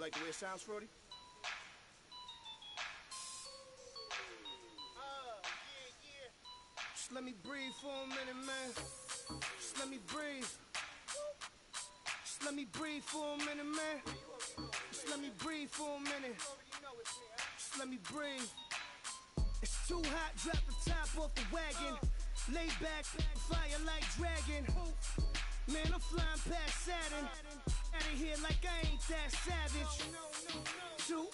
like the way it sounds, Frody? Just let me breathe for a minute, man. Just let me breathe. Just let me breathe for a minute, man. Just let me breathe for a minute. Just let me breathe. It's too hot, drop the top off the wagon. Lay back, fire like dragon. Man, I'm flying past Saturn. Out of here like I ain't that savage. Two.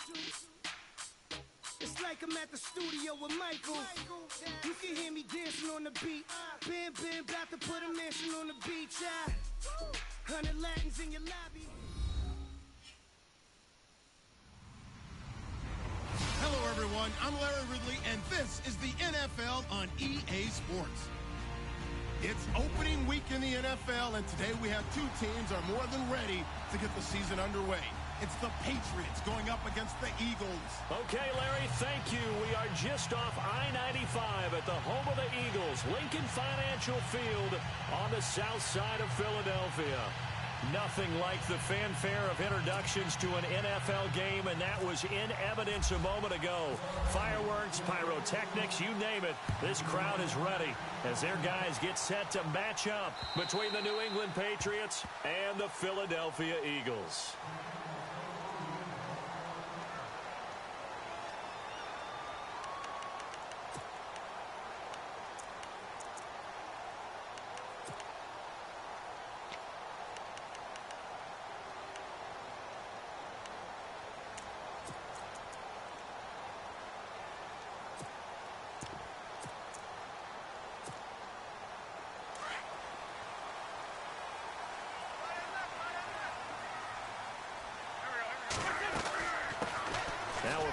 It's like I'm at the studio with Michael. You can hear me dancing on the beat. Bam, bam, about to put a mansion on the beach. 100 Latins in your lobby. Hello, everyone. I'm Larry Ridley, and this is the NFL on EA Sports. It's opening week in the NFL, and today we have two teams are more than ready to get the season underway. It's the Patriots going up against the Eagles. Okay, Larry, thank you. We are just off I-95 at the home of the Eagles, Lincoln Financial Field on the south side of Philadelphia. Nothing like the fanfare of introductions to an NFL game, and that was in evidence a moment ago. Fireworks, pyrotechnics, you name it. This crowd is ready as their guys get set to match up between the New England Patriots and the Philadelphia Eagles.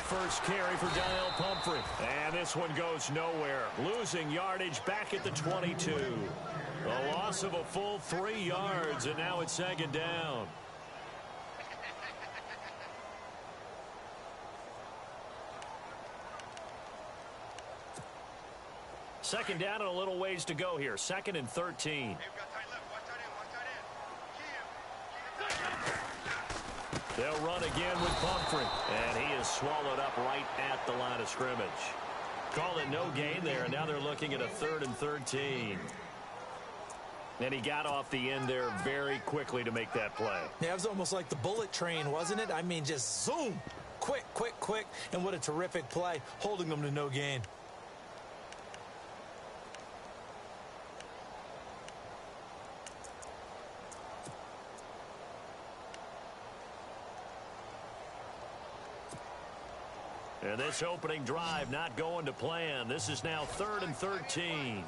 First carry for Donnell Pumphrey. And this one goes nowhere. Losing yardage back at the 22. A loss of a full 3 yards, and now it's second down. Second down and a little ways to go here. 2nd and 13. They'll run again with Pumphrey, and he is swallowed up right at the line of scrimmage. Call it no gain there, and now they're looking at a 3rd and 13. And he got off the end there very quickly to make that play. Yeah, it was almost like the bullet train, wasn't it? I mean, just zoom, quick, quick, quick, and what a terrific play, holding them to no gain. And this opening drive not going to plan. This is now 3rd and 13.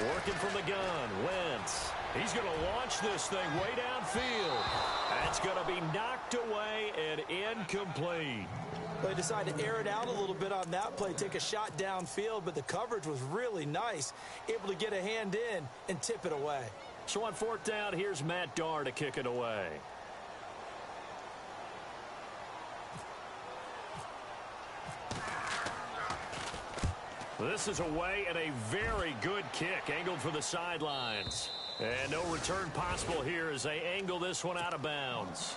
Working from the gun, Wentz. He's going to launch this thing way downfield. That's going to be knocked away and incomplete. They decided to air it out a little bit on that play, take a shot downfield, but the coverage was really nice. Able to get a hand in and tip it away. So on 4th down, here's Matt Darr to kick it away. This is away and a very good kick, angled for the sidelines. And no return possible here as they angle this one out of bounds.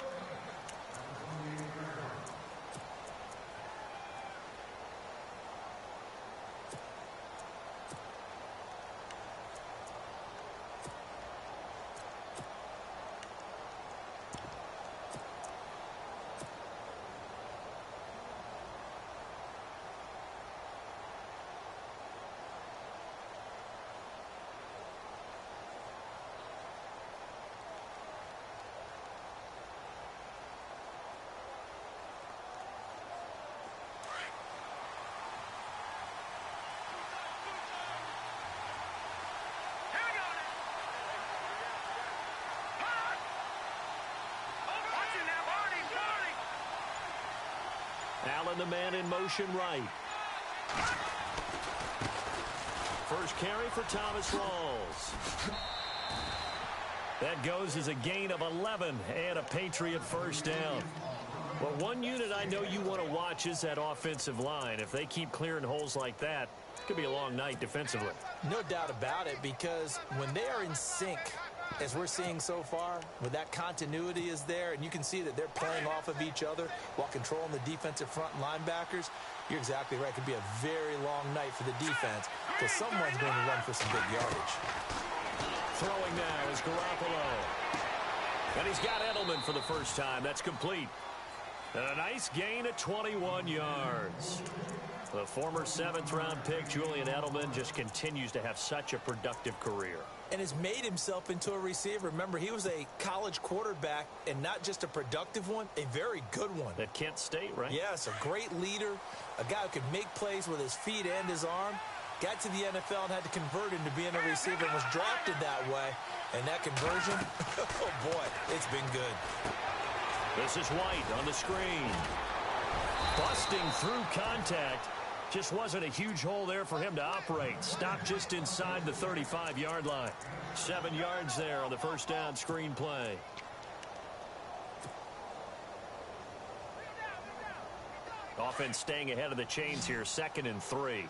Allen, the man in motion right. First carry for Thomas Rawls. That goes as a gain of 11 and a Patriot first down. Well, one unit I know you want to watch is that offensive line. If they keep clearing holes like that, it could be a long night defensively. No doubt about it, because when they are in sync, as we're seeing so far, when that continuity is there, and you can see that they're playing off of each other while controlling the defensive front linebackers, you're exactly right. It could be a very long night for the defense because someone's going to run for some big yardage. Throwing now is Garoppolo. And he's got Edelman for the first time. That's complete. And a nice gain of 21 yards. The former 7th-round pick, Julian Edelman, just continues to have such a productive career. And has made himself into a receiver. Remember, he was a college quarterback, and not just a productive one, a very good one. At Kent State, right? Yes, a great leader, a guy who could make plays with his feet and his arm. Got to the NFL and had to convert into being a receiver and was drafted that way. And that conversion, oh boy, it's been good. This is White on the screen. Busting through contact. Just wasn't a huge hole there for him to operate. Stopped just inside the 35-yard line. 7 yards there on the first down screen play. Offense staying ahead of the chains here. 2nd and 3.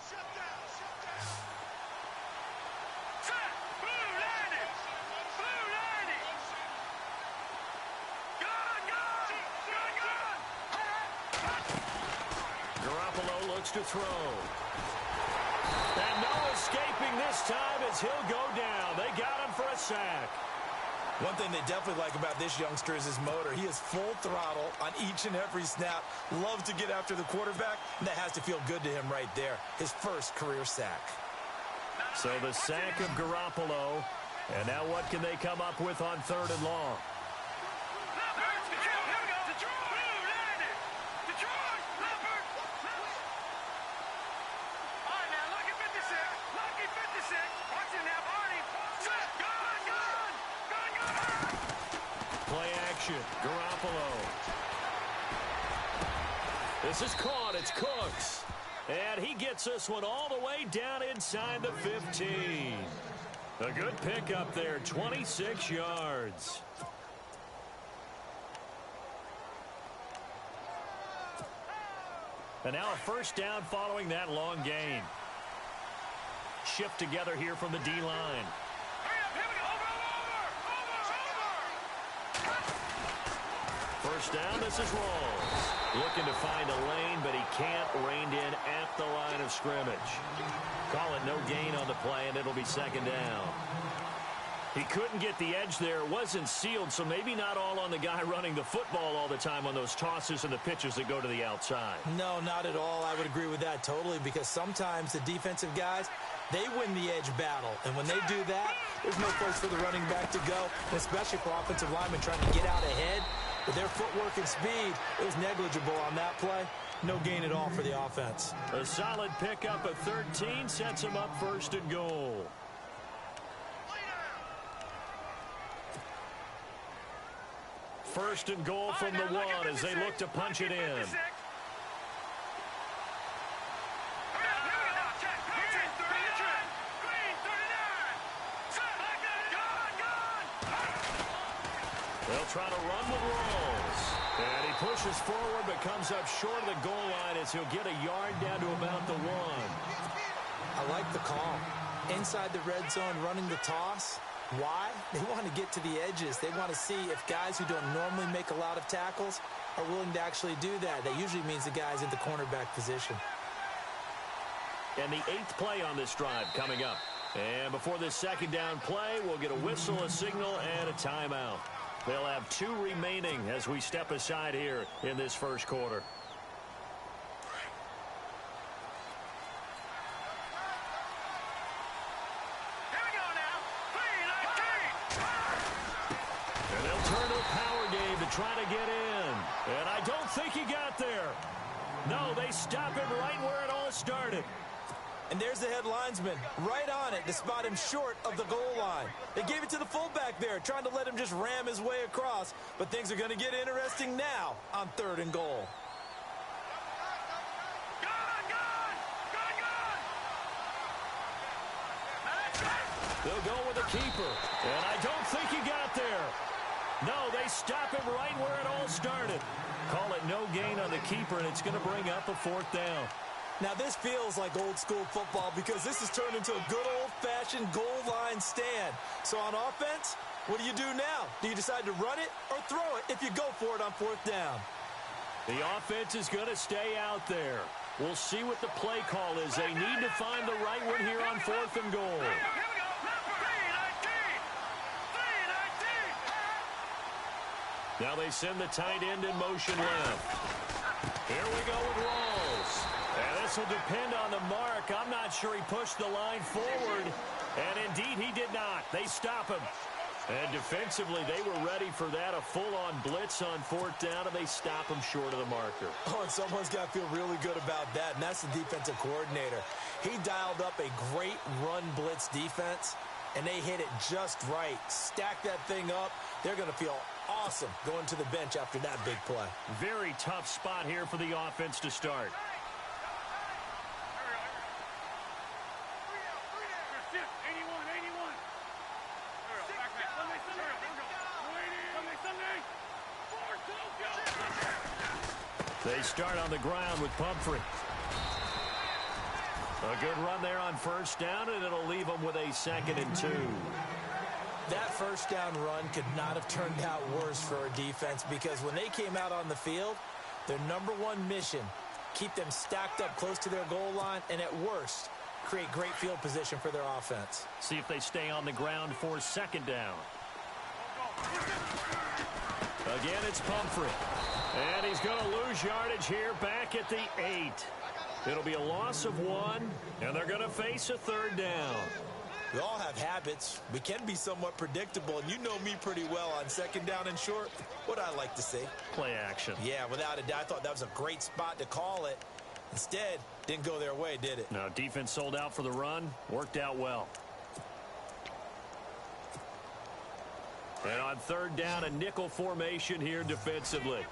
To throw. And no escaping this time as he'll go down. They got him for a sack. One thing they definitely like about this youngster is his motor. He is full throttle on each and every snap. Loves to get after the quarterback, and that has to feel good to him right there. His first career sack. So the sack of Garoppolo. And now what can they come up with on 3rd and long? Garoppolo. This is caught. It's Cooks. And he gets this one all the way down inside the 15. A good pickup there. 26 yards. And now a first down following that long gain. Shift together here from the D-line. First down, this is Rawls. Looking to find a lane, but he can't. Reined in at the line of scrimmage. Call it no gain on the play, and it'll be 2nd down. He couldn't get the edge there. Wasn't sealed, so maybe not all on the guy running the football all the time on those tosses and the pitches that go to the outside. No, not at all. I would agree with that totally, because sometimes the defensive guys, they win the edge battle. And when they do that, there's no place for the running back to go, especially for offensive linemen trying to get out ahead. With their footwork and speed, it was negligible on that play. No gain at all for the offense. A solid pickup of 13 sets them up 1st and goal. First and goal from the 1 as they look to punch it in. They'll try to run with Rawls. And he pushes forward but comes up short of the goal line as he'll get a yard down to about the 1. I like the call. Inside the red zone running the toss. Why? They want to get to the edges. They want to see if guys who don't normally make a lot of tackles are willing to actually do that. That usually means the guy's in the cornerback position. And the 8th play on this drive coming up. And before this 2nd down play, we'll get a whistle, a signal, and a timeout. They'll have 2 remaining as we step aside here in this first quarter. Here we go now. 3, 19. And they'll turn to a power game to try to get in. And I don't think he got there. No, they stop him right where it all started. And there's the head linesman right on it to spot him short of the goal line. They gave it to the fullback there, trying to let him just ram his way across. But things are going to get interesting now on 3rd and goal. They'll go with a keeper. And I don't think he got there. No, they stop him right where it all started. Call it no gain on the keeper, and it's going to bring up a 4th down. Now, this feels like old-school football because this has turned into a good old-fashioned goal line stand. So on offense, what do you do now? Do you decide to run it or throw it if you go for it on 4th down? The offense is going to stay out there. We'll see what the play call is. They need to find the right one here on 4th and goal. Now they send the tight end in motion left. Here we go with Rawls. And this will depend on the mark. I'm not sure he pushed the line forward. And indeed, he did not. They stop him. And defensively, they were ready for that. A full-on blitz on 4th down, and they stop him short of the marker. Oh, and someone's got to feel really good about that, and that's the defensive coordinator. He dialed up a great run blitz defense, and they hit it just right. Stack that thing up. They're going to feel awesome going to the bench after that big play. Very tough spot here for the offense to start. They start on the ground with Pumphrey. A good run there on 1st down, and it'll leave them with a 2nd and 2. That 1st down run could not have turned out worse for our defense because when they came out on the field, their #1 mission, keep them stacked up close to their goal line, and at worst, create great field position for their offense. See if they stay on the ground for 2nd down. Again, it's Pumphrey. And he's going to lose yardage here back at the 8. It'll be a loss of 1, and they're going to face a 3rd down. We all have habits. We can be somewhat predictable, and you know me pretty well on 2nd down and short. What I like to see. Play action. Yeah, without a doubt. I thought that was a great spot to call it. Instead, didn't go their way, did it? No, defense sold out for the run. Worked out well. And on 3rd down, a nickel formation here defensively.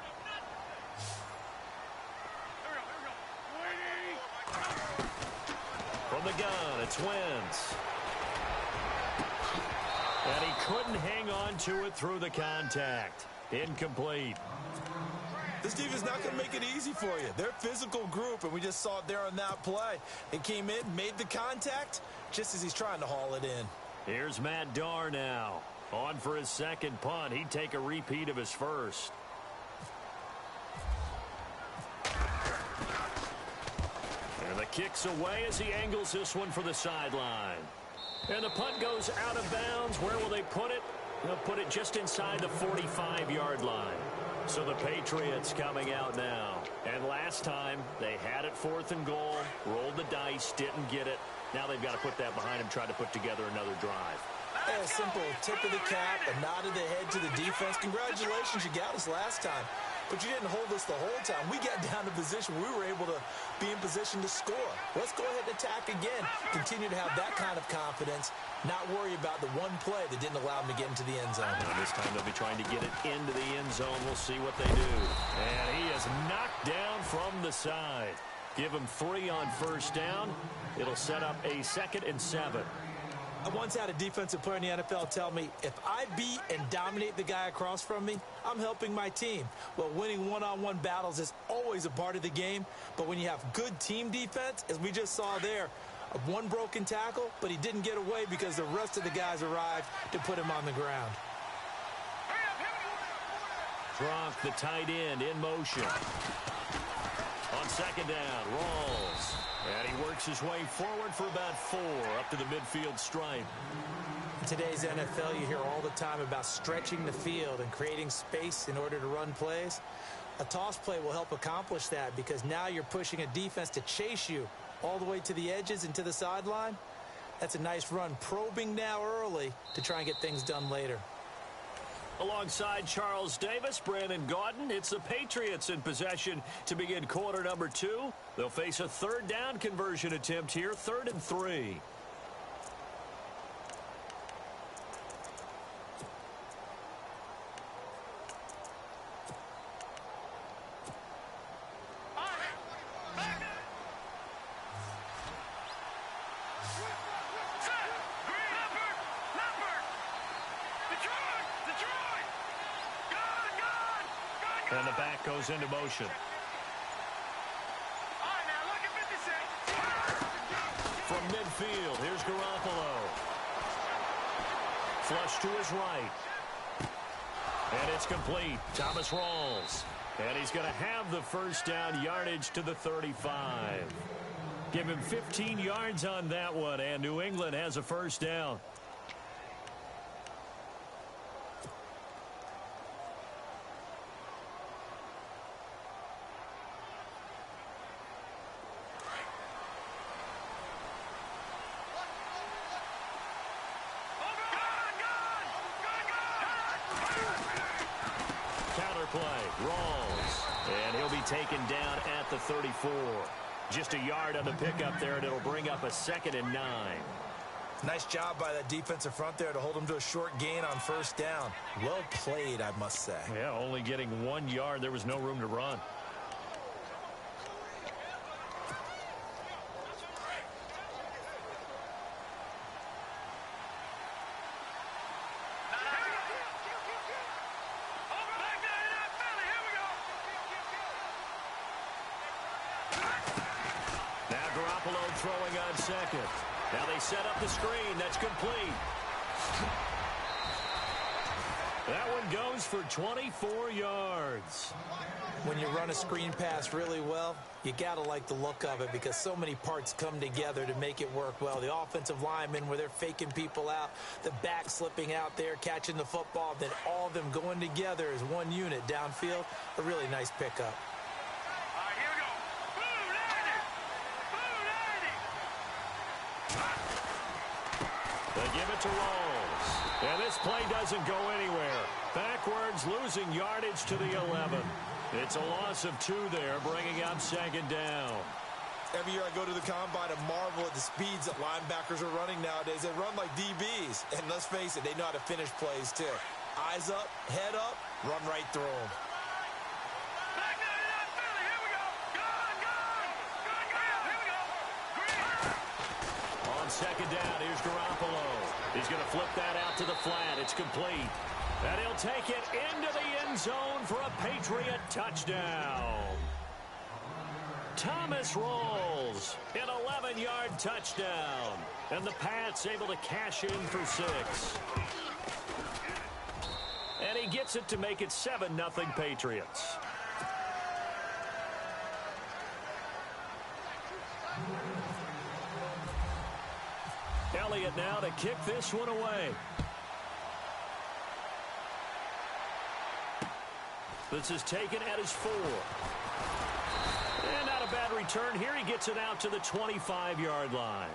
From the gun, it's Wentz. And he couldn't hang on to it through the contact. Incomplete. This defense is not going to make it easy for you. They're a physical group, and we just saw it there on that play. It came in, made the contact, just as he's trying to haul it in. Here's Matt Darr now. On for his 2nd punt. He'd take a repeat of his 1st. And the kick's away as he angles this one for the sideline. And the punt goes out of bounds. Where will they put it? They'll put it just inside the 45-yard line. So the Patriots coming out now. And last time, they had it 4th and goal, rolled the dice, didn't get it. Now they've got to put that behind them, try to put together another drive. A simple tip of the cap, a nod of the head to the defense. Congratulations, you got us last time. But you didn't hold us the whole time. We got down to position. We were able to be in position to score. Let's go ahead and attack again. Continue to have that kind of confidence. Not worry about the one play that didn't allow them to get into the end zone. Now this time they'll be trying to get it into the end zone. We'll see what they do. And he is knocked down from the side. Give him 3 on 1st down. It'll set up a 2nd and 7. I once had a defensive player in the NFL tell me, if I beat and dominate the guy across from me, I'm helping my team. Well, winning one-on-one battles is always a part of the game, but when you have good team defense, as we just saw there, one broken tackle, but he didn't get away because the rest of the guys arrived to put him on the ground. Gronk, the tight end, in motion. On 2nd down, Rawls. And he works his way forward for about 4 up to the midfield stripe. In today's NFL, you hear all the time about stretching the field and creating space in order to run plays. A toss play will help accomplish that because now you're pushing a defense to chase you all the way to the edges and to the sideline. That's a nice run, probing now early to try and get things done later. Alongside Charles Davis, Brandon Gaudin, it's the Patriots in possession to begin quarter number 2. They'll face a 3rd down conversion attempt here, 3rd and 3. And the back goes into motion. From midfield, here's Garoppolo. Flush to his right. And it's complete. Thomas Rawls. And he's going to have the first down, yardage to the 35. Give him 15 yards on that one, and New England has a first down. Play, Rawls, and he'll be taken down at the 34. Just a yard on the pickup there, and it'll bring up a 2nd and 9. Nice job by that defensive front there to hold him to a short gain on first down. Well played, I must say. Yeah, only getting 1 yard. There was no room to run. Throwing on second. Now they set up the screen. That's complete. That one goes for 24 yards. When you run a screen pass really well, you got to like the look of it because so many parts come together to make it work well. The offensive linemen, where they're faking people out, the back slipping out there, catching the football, then all of them going together as one unit downfield. A really nice pickup. They give it to Rawls. And this play doesn't go anywhere. Backwards, losing yardage to the 11. It's a loss of 2 there, bringing up 2nd down. Every year I go to the combine and marvel at the speeds that linebackers are running nowadays. They run like DBs. And let's face it, they know how to finish plays too. Eyes up, head up, run right through them. On 2nd down, here's Garoppolo. He's going to flip that out to the flat. It's complete. And he'll take it into the end zone for a Patriot touchdown. Thomas Rawls, an 11-yard touchdown. And the Pats able to cash in for 6. And he gets it to make it 7-0 Patriots. Elliott now to kick this one away. This is taken at his 4. And not a bad return here. He gets it out to the 25-yard line.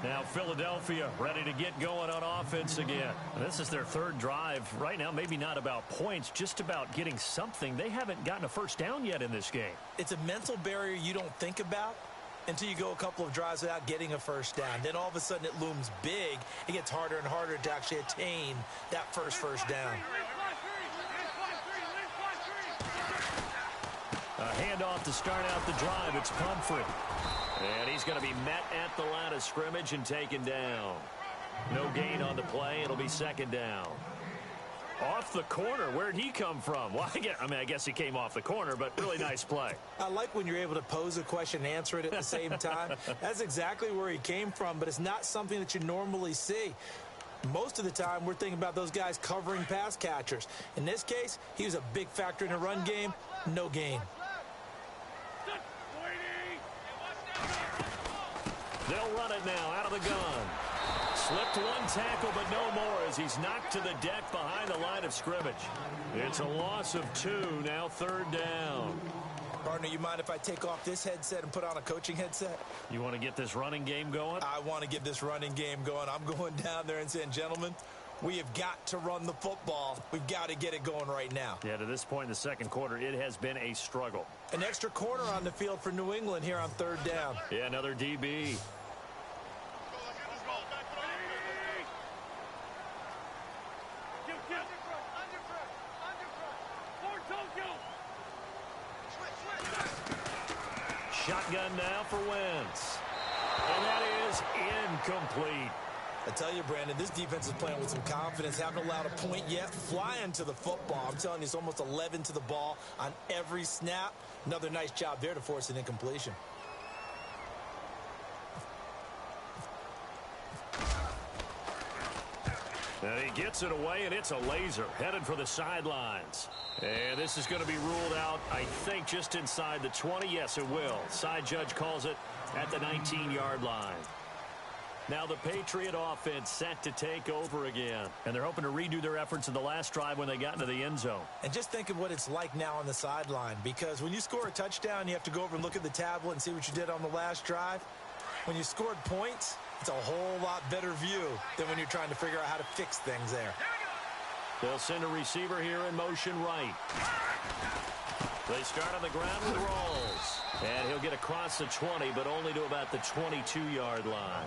Now Philadelphia ready to get going on offense again. This is their 3rd drive. Right now, maybe not about points, just about getting something. They haven't gotten a first down yet in this game. It's a mental barrier you don't think about until you go a couple of drives without getting a first down. Then all of a sudden it looms big. It gets harder and harder to actually attain that first down. A handoff to start out the drive. It's Pumphrey. And he's going to be met at the line of scrimmage and taken down. No gain on the play. It'll be 2nd down. Off the corner. Where'd he come from? Well, I guess he came off the corner, but really nice play. I like when you're able to pose a question and answer it at the same time. That's exactly where he came from, but it's not something that you normally see. Most of the time, we're thinking about those guys covering pass catchers. In this case, he was a big factor in the run game. No gain. They'll run it now out of the gun. Slipped 1 tackle, but no more as he's knocked to the deck behind the line of scrimmage. It's a loss of 2, now 3rd down. Partner, you mind if I take off this headset and put on a coaching headset? You want to get this running game going? I want to get this running game going. I'm going down there and saying, gentlemen, we have got to run the football. We've got to get it going right now. Yeah, to this point in the 2nd quarter, it has been a struggle. An extra corner on the field for New England here on 3rd down. Yeah, another DB. Shotgun now for Wentz. And that is incomplete. I tell you, Brandon, this defense is playing with some confidence. Haven't allowed a point yet. Flying to the football. I'm telling you, it's almost 11 to the ball on every snap. Another nice job there to force an incompletion. And he gets it away, and it's a laser headed for the sidelines. And this is going to be ruled out, I think, just inside the 20. Yes, it will. Side judge calls it at the 19-yard line. Now the Patriot offense set to take over again. And they're hoping to redo their efforts in the last drive when they got into the end zone. And just think of what it's like now on the sideline. Because when you score a touchdown, you have to go over and look at the tablet and see what you did on the last drive. When you scored points, it's a whole lot better view than when you're trying to figure out how to fix things there. They'll send a receiver here in motion right. They start on the ground with Rawls. And he'll get across the 20, but only to about the 22-yard line.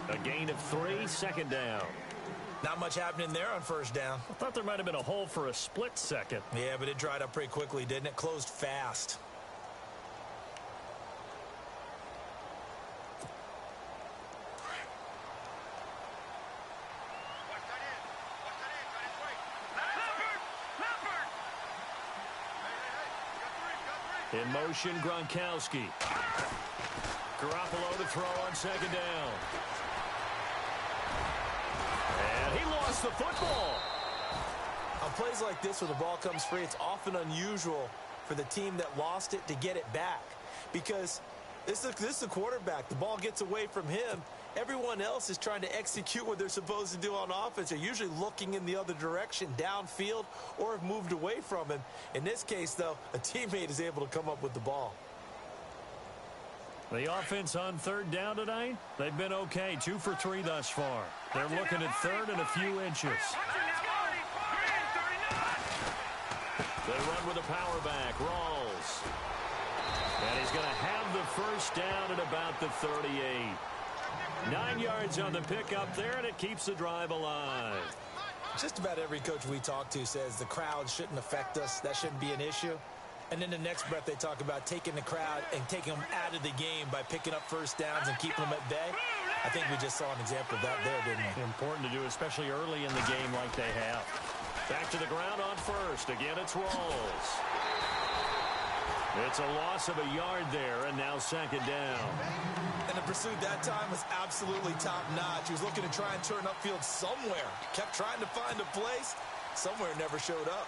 A gain of 3, second down. Not much happening there on first down. I thought there might have been a hole for a split second. Yeah, but it dried up pretty quickly, didn't it? Closed fast. In motion, Gronkowski. Garoppolo to throw on second down. And he lost the football. On plays like this where the ball comes free, it's often unusual for the team that lost it to get it back. Because this is the quarterback. The ball gets away from him. Everyone else is trying to execute what they're supposed to do on offense. They're usually looking in the other direction, downfield, or have moved away from him. In this case, though, a teammate is able to come up with the ball. The offense on third down tonight, they've been okay. 2 for 3 thus far. They're looking at third and a few inches. They run with a power back, Rawls. And he's going to have the first down at about the 38. 9 yards on the pickup there, and it keeps the drive alive. Just about every coach we talk to says the crowd shouldn't affect us. That shouldn't be an issue. And in the next breath, they talk about taking the crowd and taking them out of the game by picking up first downs and keeping them at bay. I think we just saw an example of that there, didn't we? Important to do, especially early in the game like they have. Back to the ground on first. Again, it's Rawls. It's a loss of a yard there, and now second down. And the pursuit that time was absolutely top-notch. He was looking to try and turn upfield somewhere. Kept trying to find a place. Somewhere never showed up.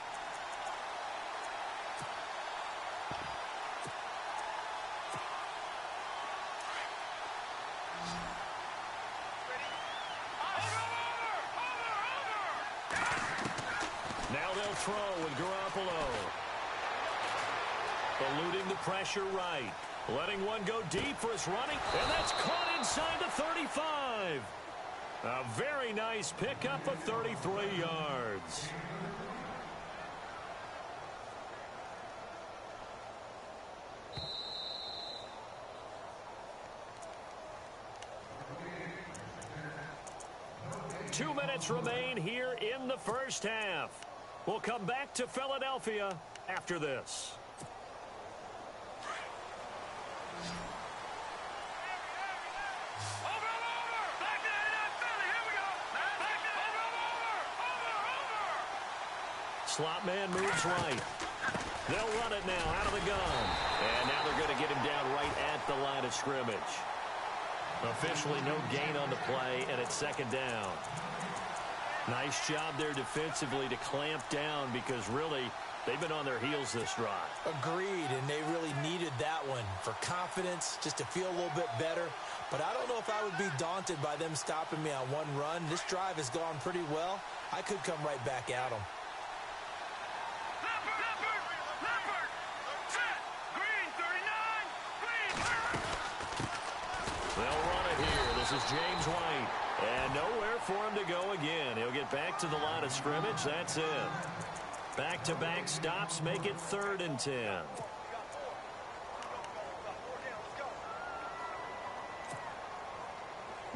Now they'll throw with Garoppolo. Eluding the pressure right. Letting one go deep for his running. And that's caught inside the 35. A very nice pickup of 33 yards. Two minutes remain here in the first half. We'll come back to Philadelphia after this. Slot man moves right. They'll run it now out of the gun. And now they're going to get him down right at the line of scrimmage. Officially no gain on the play, and it's second down. Nice job there defensively to clamp down because really they've been on their heels this drive. Agreed, and they really needed that one for confidence, just to feel a little bit better. But I don't know if I would be daunted by them stopping me on one run. This drive has gone pretty well. I could come right back at them. They'll run it here. This is James White. And nowhere for him to go again. He'll get back to the line of scrimmage. That's it. Back-to-back stops make it 3rd and 10.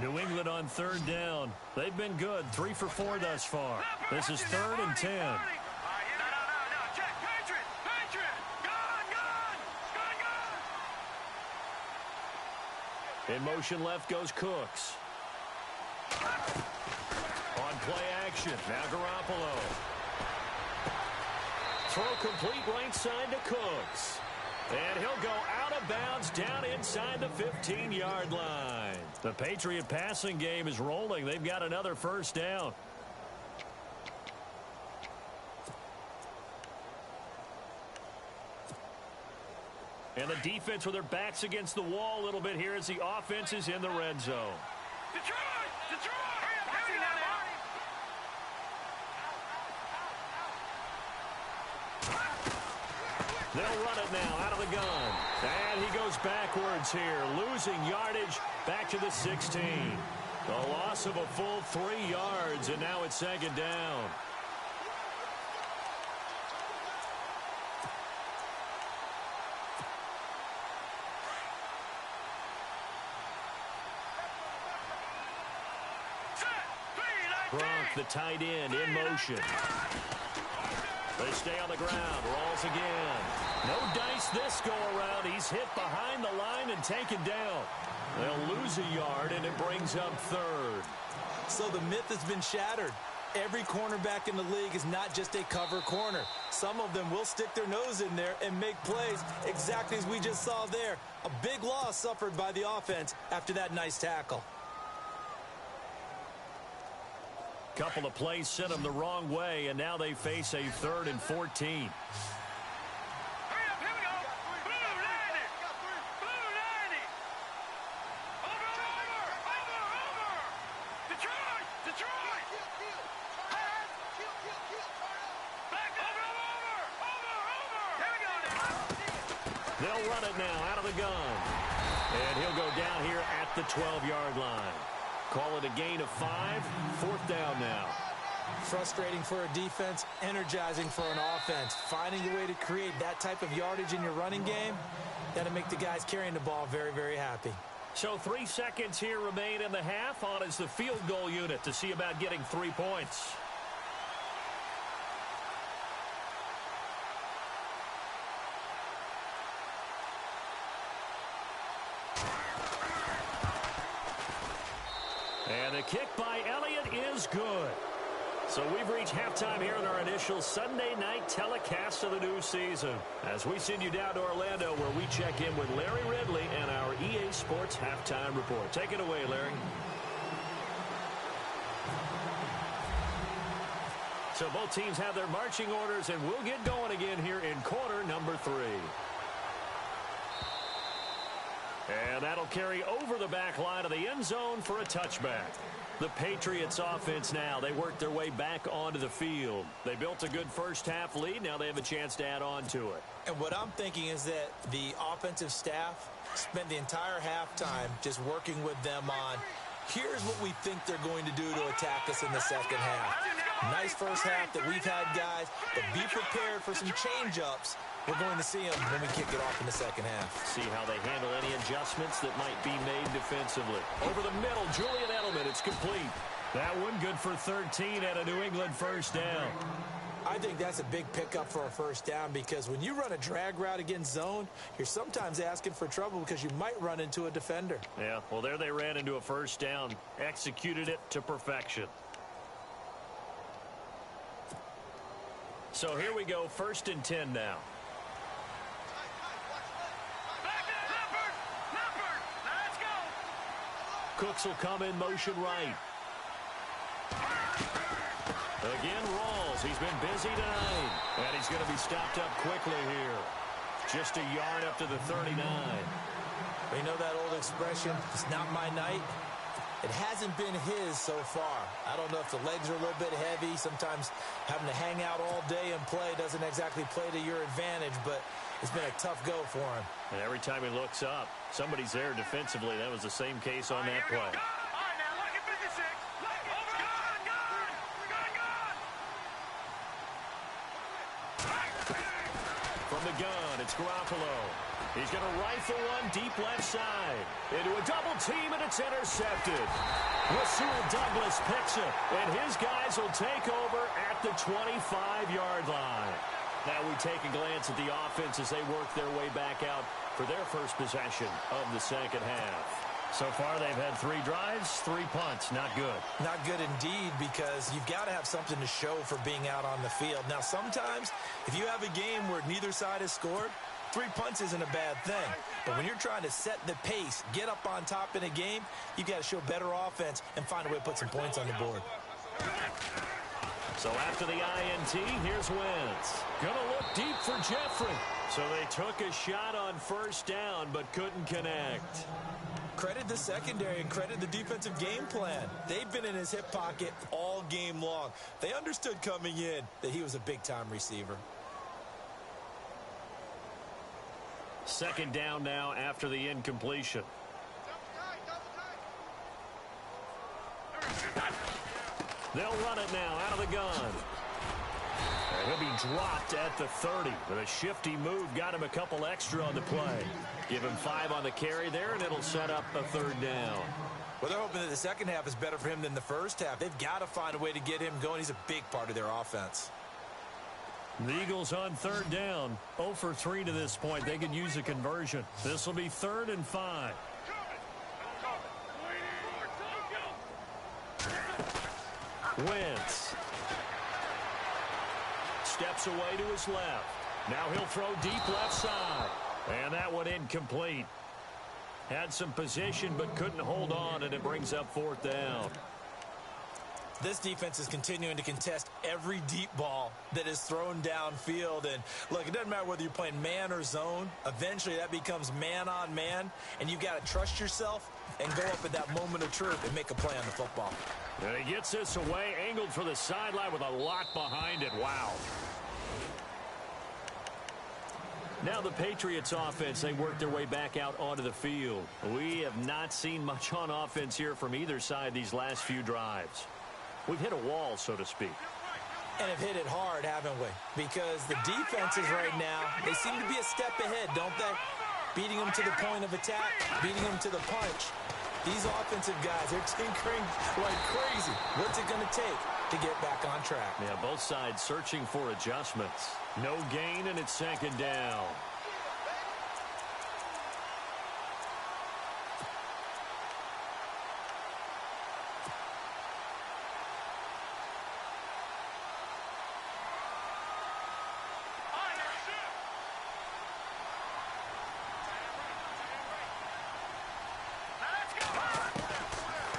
New England on 3rd down. They've been good. 3 for 4 thus far. This is 3rd and 10. In motion left goes Cooks. motion. Now Garoppolo. Throw complete right side to Cooks. And he'll go out of bounds down inside the 15-yard line. The Patriot passing game is rolling. They've got another first down. And the defense with their backs against the wall a little bit here as the offense is in the red zone. Detroit! Hurry up, now. They'll run it now out of the gun. And he goes backwards here, losing yardage back to the 16. A loss of a full 3 yards, and now it's second down. Gronk, the tight end, in motion. They stay on the ground. Rolls again. No dice this go-around. He's hit behind the line and taken down. They'll lose a yard, and it brings up third. So the myth has been shattered. Every cornerback in the league is not just a cover corner. Some of them will stick their nose in there and make plays exactly as we just saw there. A big loss suffered by the offense after that nice tackle. Couple of plays sent them the wrong way, and now they face a 3rd and 14. Hurry up, here we go. Blue 90. Blue 90. Over. Detroit. Back over. Here we go now. They'll run it now out of the gun. And he'll go down here at the 12-yard line. Call it a gain of 5. 4th down now. Frustrating for a defense, energizing for an offense. Finding a way to create that type of yardage in your running game, that'll make the guys carrying the ball very, very happy. So 3 seconds here remain in the half. On is the field goal unit to see about getting 3 points. And the kick by Elliott is good. So we've reached halftime here in our initial Sunday night telecast of the new season, as we send you down to Orlando, where we check in with Larry Ridley and our EA Sports Halftime Report. Take it away, Larry. So both teams have their marching orders, and we'll get going again here in quarter number 3. And that'll carry over the back line of the end zone for a touchback. The Patriots offense now, they worked their way back onto the field. They built a good first half lead. Now they have a chance to add on to it. And what I'm thinking is that the offensive staff spent the entire halftime just working with them on, here's what we think they're going to do to attack us in the second half. Nice first half that we've had, guys, but be prepared for some change-ups. We're going to see them when we kick it off in the second half. See how they handle any adjustments that might be made defensively. Over the middle, Julian Edelman, it's complete. That one good for 13 and a New England first down. I think that's a big pickup for a first down, because when you run a drag route against zone, you're sometimes asking for trouble because you might run into a defender. Yeah, well, there they ran into a first down, executed it to perfection. So here we go, 1st and 10 now. Cooks will come in motion right. Again, Rawls. He's been busy tonight. And he's going to be stopped up quickly here. Just a yard up to the 39. You know that old expression, it's not my night? It hasn't been his so far. I don't know if the legs are a little bit heavy. Sometimes having to hang out all day and play doesn't exactly play to your advantage, but it's been a tough go for him. And every time he looks up, somebody's there defensively. That was the same case on that play. From the gun, it's Garoppolo. He's going to rifle one deep left side. Into a double team, and it's intercepted. Rasul Douglas picks it, and his guys will take over at the 25-yard line. Now we take a glance at the offense as they work their way back out for their first possession of the second half. So far, they've had 3 drives, 3 punts. Not good. Not good indeed, because you've got to have something to show for being out on the field. Now, sometimes, if you have a game where neither side has scored, 3 punts isn't a bad thing. But when you're trying to set the pace, get up on top in a game, you've got to show better offense and find a way to put some points on the board. So after the INT, here's Wentz. Gonna look deep for Jeffrey. So they took a shot on first down, but couldn't connect. Credit the secondary and credit the defensive game plan. They've been in his hip pocket all game long. They understood coming in that he was a big-time receiver. Second down now after the incompletion. They'll run it now out of the gun. And he'll be dropped at the 30. But a shifty move got him a couple extra on the play. Give him 5 on the carry there, and it'll set up a 3rd down. Well, they're hoping that the second half is better for him than the first half. They've got to find a way to get him going. He's a big part of their offense. The Eagles on 3rd down. 0 for 3 to this point. They could use a conversion. This will be 3rd and 5. Wentz. Steps away to his left. Now he'll throw deep left side. And that one incomplete. Had some position but couldn't hold on, and it brings up 4th down. This defense is continuing to contest every deep ball that is thrown downfield. And, look, it doesn't matter whether you're playing man or zone. Eventually that becomes man on man, and you've got to trust yourself and go up at that moment of truth and make a play on the football. And he gets this away, angled for the sideline with a lot behind it. Wow. Now the Patriots offense, they work their way back out onto the field. We have not seen much on offense here from either side these last few drives. We've hit a wall, so to speak. And have hit it hard, haven't we? Because the defenses right now, they seem to be a step ahead, don't they? Beating them to the point of attack, beating them to the punch. These offensive guys, they're tinkering like crazy. What's it going to take to get back on track? Yeah, both sides searching for adjustments. No gain, and it's 2nd down.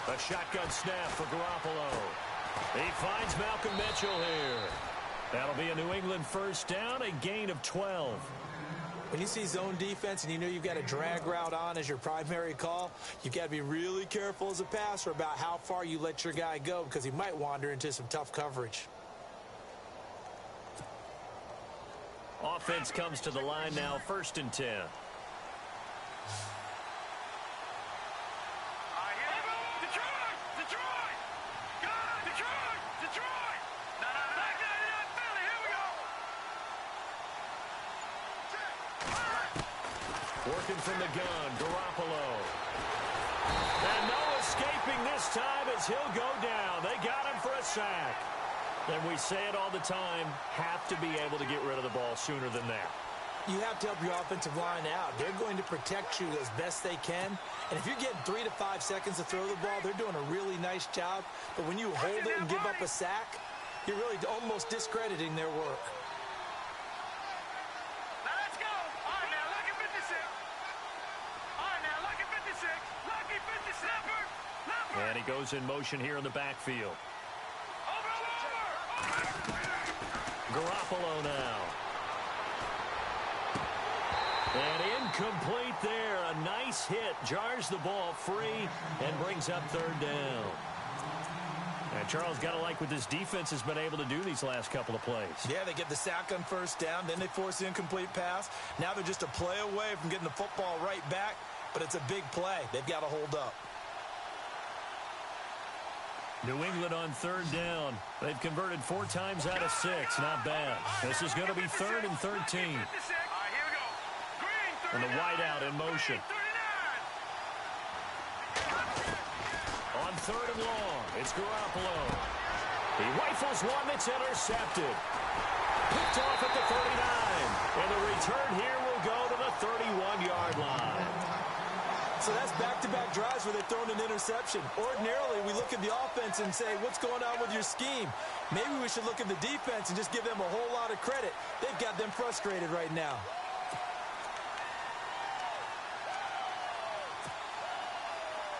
A shotgun snap for Garoppolo. He finds Malcolm Mitchell here. That'll be a New England 1st down, a gain of 12. When you see zone defense and you know you've got a drag route on as your primary call, you've got to be really careful as a passer about how far you let your guy go, because he might wander into some tough coverage. Offense comes to the line now, 1st and 10. Working from the gun, Garoppolo. And no escaping this time as he'll go down. They got him for a sack. And we say it all the time, have to be able to get rid of the ball sooner than that. You have to help your offensive line out. They're going to protect you as best they can. And if you're getting 3 to 5 seconds to throw the ball, they're doing a really nice job. But when you hold it and give up a sack, you're really almost discrediting their work. And he goes in motion here in the backfield. Garoppolo now. And incomplete there. A nice hit. Jars the ball free and brings up 3rd down. And Charles, got to like what this defense has been able to do these last couple of plays. Yeah, they get the sack on 1st down. Then they force the incomplete pass. Now they're just a play away from getting the football right back. But it's a big play. They've got to hold up. New England on 3rd down. They've converted 4 times out of 6. Not bad. This is going to be 3rd and 13. And the wideout in motion. On 3rd and long, it's Garoppolo. He rifles one that's intercepted. Picked off at the 39. And the return here will go to the 31-yard line. So that's back-to-back drives where they've thrown an interception. Ordinarily, we look at the offense and say, what's going on with your scheme? Maybe we should look at the defense and just give them a whole lot of credit. They've got them frustrated right now.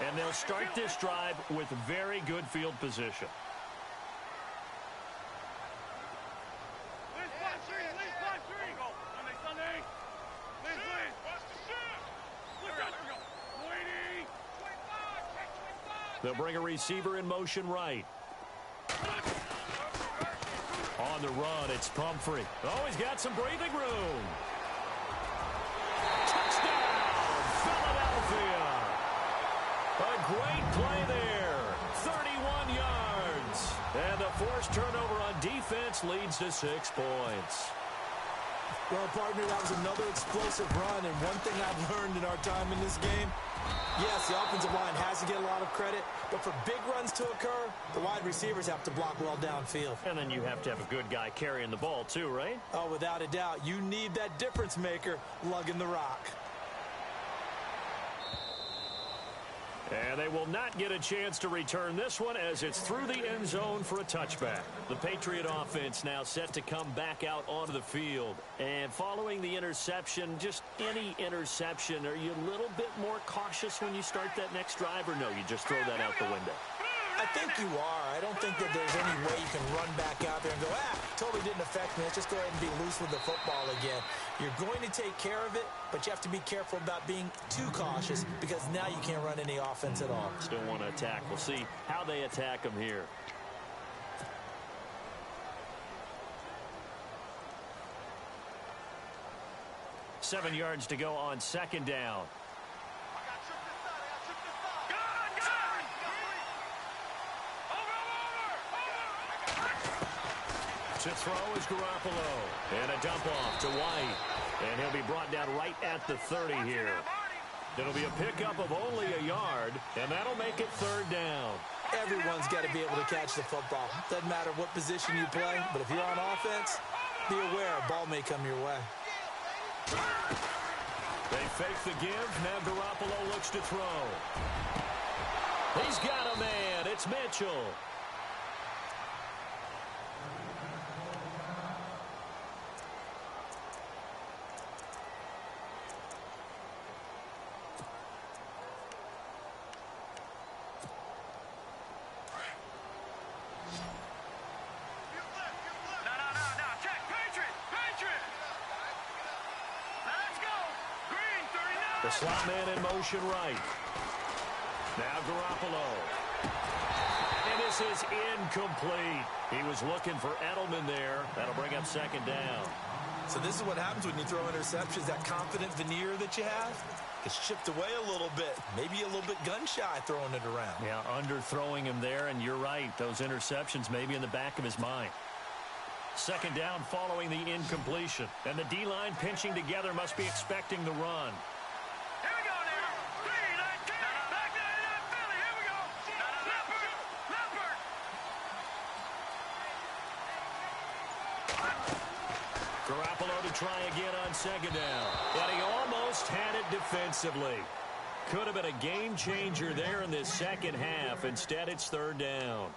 And they'll start this drive with very good field position. They'll bring a receiver in motion right. On the run, it's Pumphrey. Oh, he's got some breathing room. Touchdown, Philadelphia. A great play there. 31 yards. And the forced turnover on defense leads to 6 points. Well, partner, that was another explosive run, and one thing I've learned in our time in this game, yes, the offensive line has to get a lot of credit, but for big runs to occur, the wide receivers have to block well downfield. And then you have to have a good guy carrying the ball too, right? Oh, without a doubt. You need that difference maker lugging the rock. And they will not get a chance to return this one as it's through the end zone for a touchback. The Patriot offense now set to come back out onto the field. And following the interception, just any interception, are you a little bit more cautious when you start that next drive, or no, you just throw that out the window? I think you are. I don't think that there's any way you can run back out there and go, totally didn't affect me. Let's just go ahead and be loose with the football again. You're going to take care of it, but you have to be careful about being too cautious because now you can't run any offense at all. Still want to attack. We'll see how they attack them here. Seven yards to go on second down. To throw is Garoppolo. And a dump off to White. And he'll be brought down right at the 30 here. It'll be a pickup of only a yard, and that'll make it third down. Everyone's got to be able to catch the football. Doesn't matter what position you play, but if you're on offense, be aware a ball may come your way. They fake the give. Now Garoppolo looks to throw. He's got a man. It's Mitchell. The slot man in motion right. Now Garoppolo. And this is incomplete. He was looking for Edelman there. That'll bring up second down. So this is what happens when you throw interceptions. That confident veneer that you have gets chipped away a little bit. Maybe a little bit gun-shy throwing it around. Yeah, underthrowing him there, and you're right. Those interceptions may be in the back of his mind. Second down following the incompletion. And the D-line pinching together must be expecting the run. Garoppolo to try again on second down. And he almost had it defensively. Could have been a game changer there in this second half. Instead, it's third down.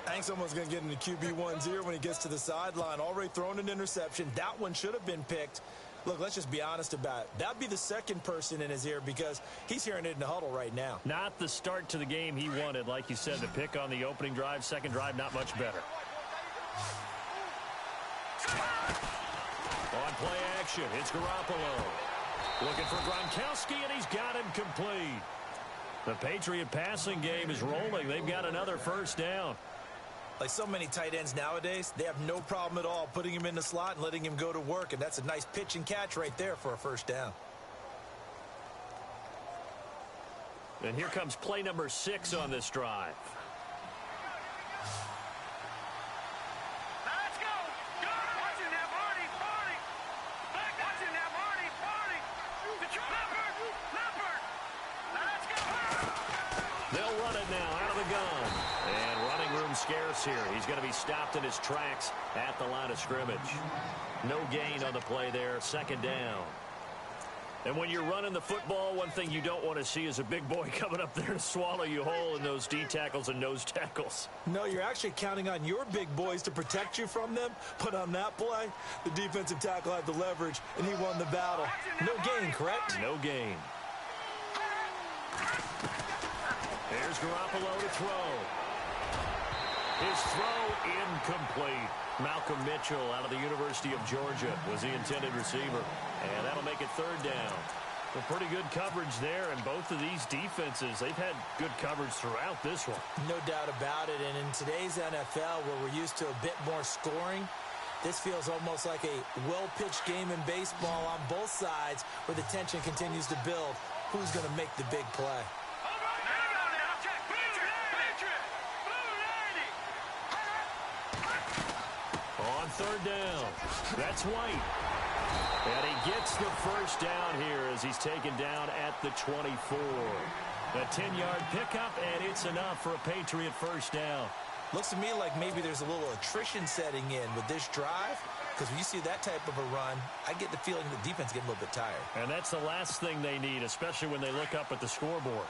I think someone's going to get into QB1's ear when he gets to the sideline. Already thrown an interception. That one should have been picked. Look, let's just be honest about it. That'd be the second person in his ear because he's hearing it in the huddle right now. Not the start to the game he wanted. Like you said, the pick on the opening drive, second drive, not much better. On play action, it's Garoppolo. Looking for Gronkowski, and he's got him complete. The Patriot passing game is rolling. They've got another first down. Like so many tight ends nowadays, they have no problem at all putting him in the slot and letting him go to work, and that's a nice pitch and catch right there for a first down. And here comes play number 6 on this drive. They'll run it now out of the gun. And running room scarce here. He's going to be stopped in his tracks at the line of scrimmage. No gain on the play there. Second down. And when you're running the football, one thing you don't want to see is a big boy coming up there to swallow you whole in those D tackles and nose tackles. No, you're actually counting on your big boys to protect you from them. But on that play, the defensive tackle had the leverage, and he won the battle. No gain, correct? No gain. There's Garoppolo to throw. His throw incomplete. Malcolm Mitchell out of the University of Georgia was the intended receiver. And that'll make it third down. Well, pretty good coverage there, and both of these defenses, they've had good coverage throughout this one. No doubt about it, and in today's NFL, where we're used to a bit more scoring, this feels almost like a well-pitched game in baseball on both sides where the tension continues to build. Who's going to make the big play? On third down, that's White. And he gets the first down here as he's taken down at the 24. A 10-yard pickup, and it's enough for a Patriot first down. Looks to me like maybe there's a little attrition setting in with this drive, because when you see that type of a run, I get the feeling the defense is getting a little bit tired. And that's the last thing they need, especially when they look up at the scoreboard.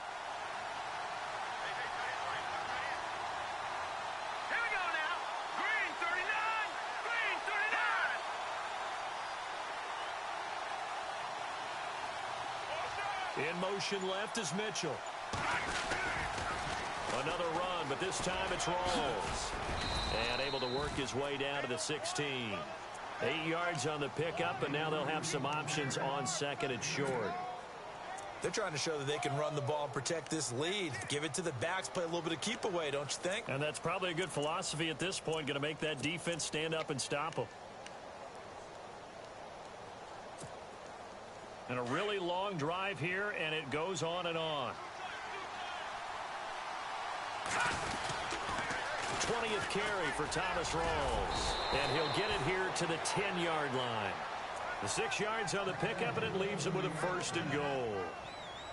In motion left is Mitchell. Another run, but this time it's Rawls. And able to work his way down to the 16. 8 yards on the pickup, and now they'll have some options on second and short. They're trying to show that they can run the ball and protect this lead. Give it to the backs, play a little bit of keep away, don't you think? And that's probably a good philosophy at this point, going to make that defense stand up and stop them. And a really long drive here, and it goes on and on. 20th carry for Thomas Rawls. And he'll get it here to the 10-yard line. The 6 yards on the pickup, and it leaves him with a first and goal.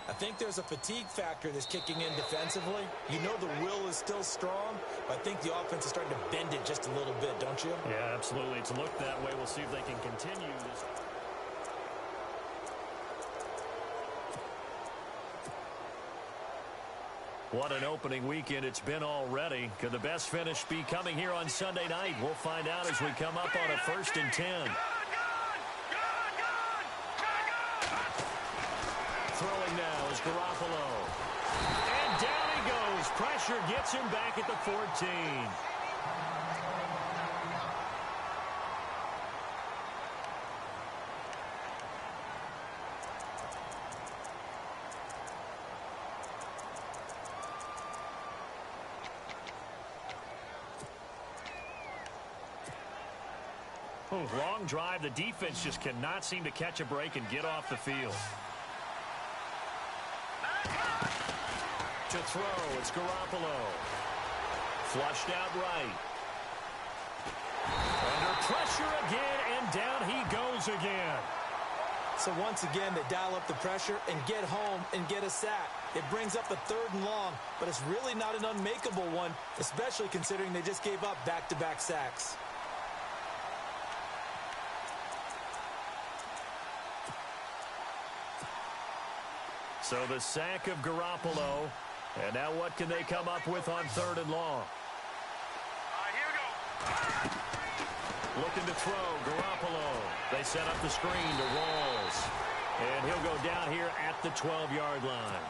I think there's a fatigue factor that's kicking in defensively. You know the will is still strong, but I think the offense is starting to bend it just a little bit, don't you? Yeah, absolutely. It's looked that way. We'll see if they can continue this. What an opening weekend it's been already. Could the best finish be coming here on Sunday night? We'll find out as we come up on a 1st and 10. Throwing now is Garoppolo. And down he goes. Pressure gets him back at the 14. Long drive. The defense just cannot seem to catch a break and get off the field. To throw, it's Garoppolo. Flushed out right. Under pressure again, and down he goes again. So once again, they dial up the pressure and get home and get a sack. It brings up a 3rd and long, but it's really not an unmakeable one, especially considering they just gave up back-to-back sacks. So the sack of Garoppolo. And now what can they come up with on 3rd and long? Here we go. Looking to throw, Garoppolo. They set up the screen to Rawls. And he'll go down here at the 12-yard line.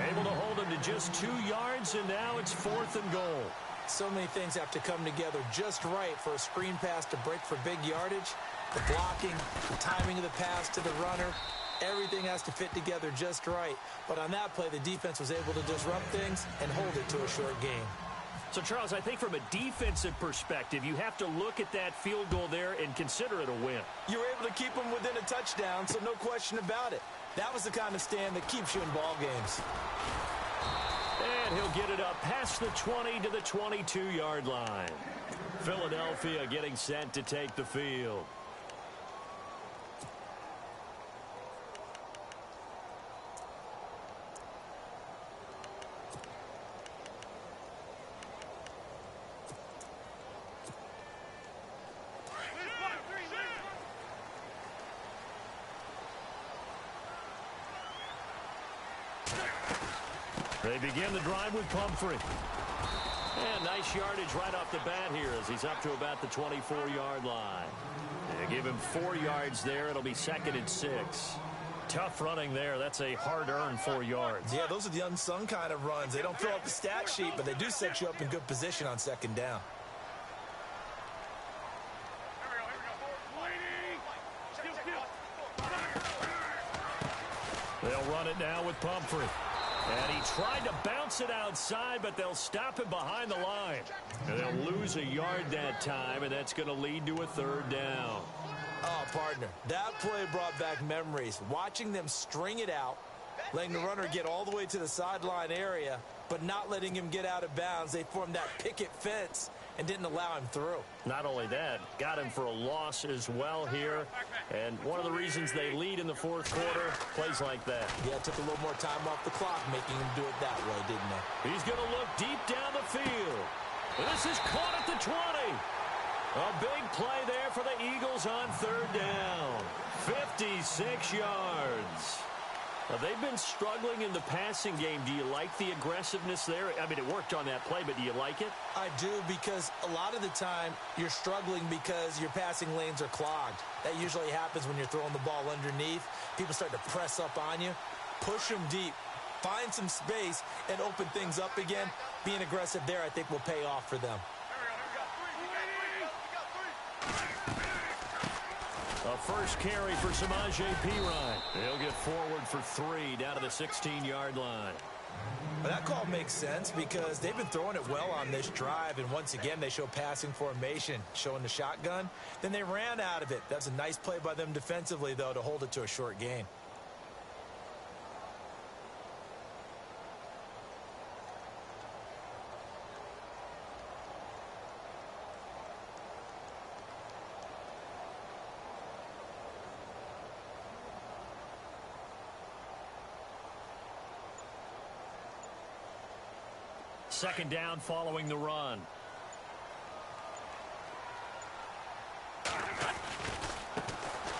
Able to hold him to just 2 yards, and now it's 4th and goal. So many things have to come together just right for a screen pass to break for big yardage. The blocking, the timing of the pass to the runner, everything has to fit together just right. But on that play, the defense was able to disrupt things and hold it to a short game. So, Charles, I think from a defensive perspective, you have to look at that field goal there and consider it a win. You were able to keep them within a touchdown, so no question about it. That was the kind of stand that keeps you in ball games. And he'll get it up past the 20 to the 22-yard line. Philadelphia getting set to take the field. They begin the drive with Pumphrey. And nice yardage right off the bat here as he's up to about the 24-yard line. They give him 4 yards there. It'll be 2nd and 6. Tough running there. That's a hard-earned 4 yards. Yeah, those are the unsung kind of runs. They don't fill up the stat sheet, but they do set you up in good position on 2nd down. They'll run it now with Pumphrey. And he tried to bounce it outside, but they'll stop him behind the line. And they'll lose a yard that time, and that's going to lead to a 3rd down. Oh, partner, that play brought back memories. Watching them string it out, letting the runner get all the way to the sideline area, but not letting him get out of bounds. They formed that picket fence and didn't allow him through. Not only that, got him for a loss as well here. And one of the reasons they lead in the 4th quarter, plays like that. Yeah, it took a little more time off the clock, making him do it that way, didn't it? He's going to look deep down the field. This is caught at the 20. A big play there for the Eagles on 3rd down. 56 yards. They've been struggling in the passing game. Do you like the aggressiveness there? I mean, it worked on that play, but do you like it? I do, because a lot of the time you're struggling because your passing lanes are clogged. That usually happens when you're throwing the ball underneath. People start to press up on you. Push them deep. Find some space and open things up again. Being aggressive there, I think, will pay off for them. A first carry for Samaje Perine. He'll get forward for 3 down to the 16-yard line. Well, that call makes sense because they've been throwing it well on this drive, and once again they show passing formation, showing the shotgun. Then they ran out of it. That's a nice play by them defensively, though, to hold it to a short gain. Second down following the run.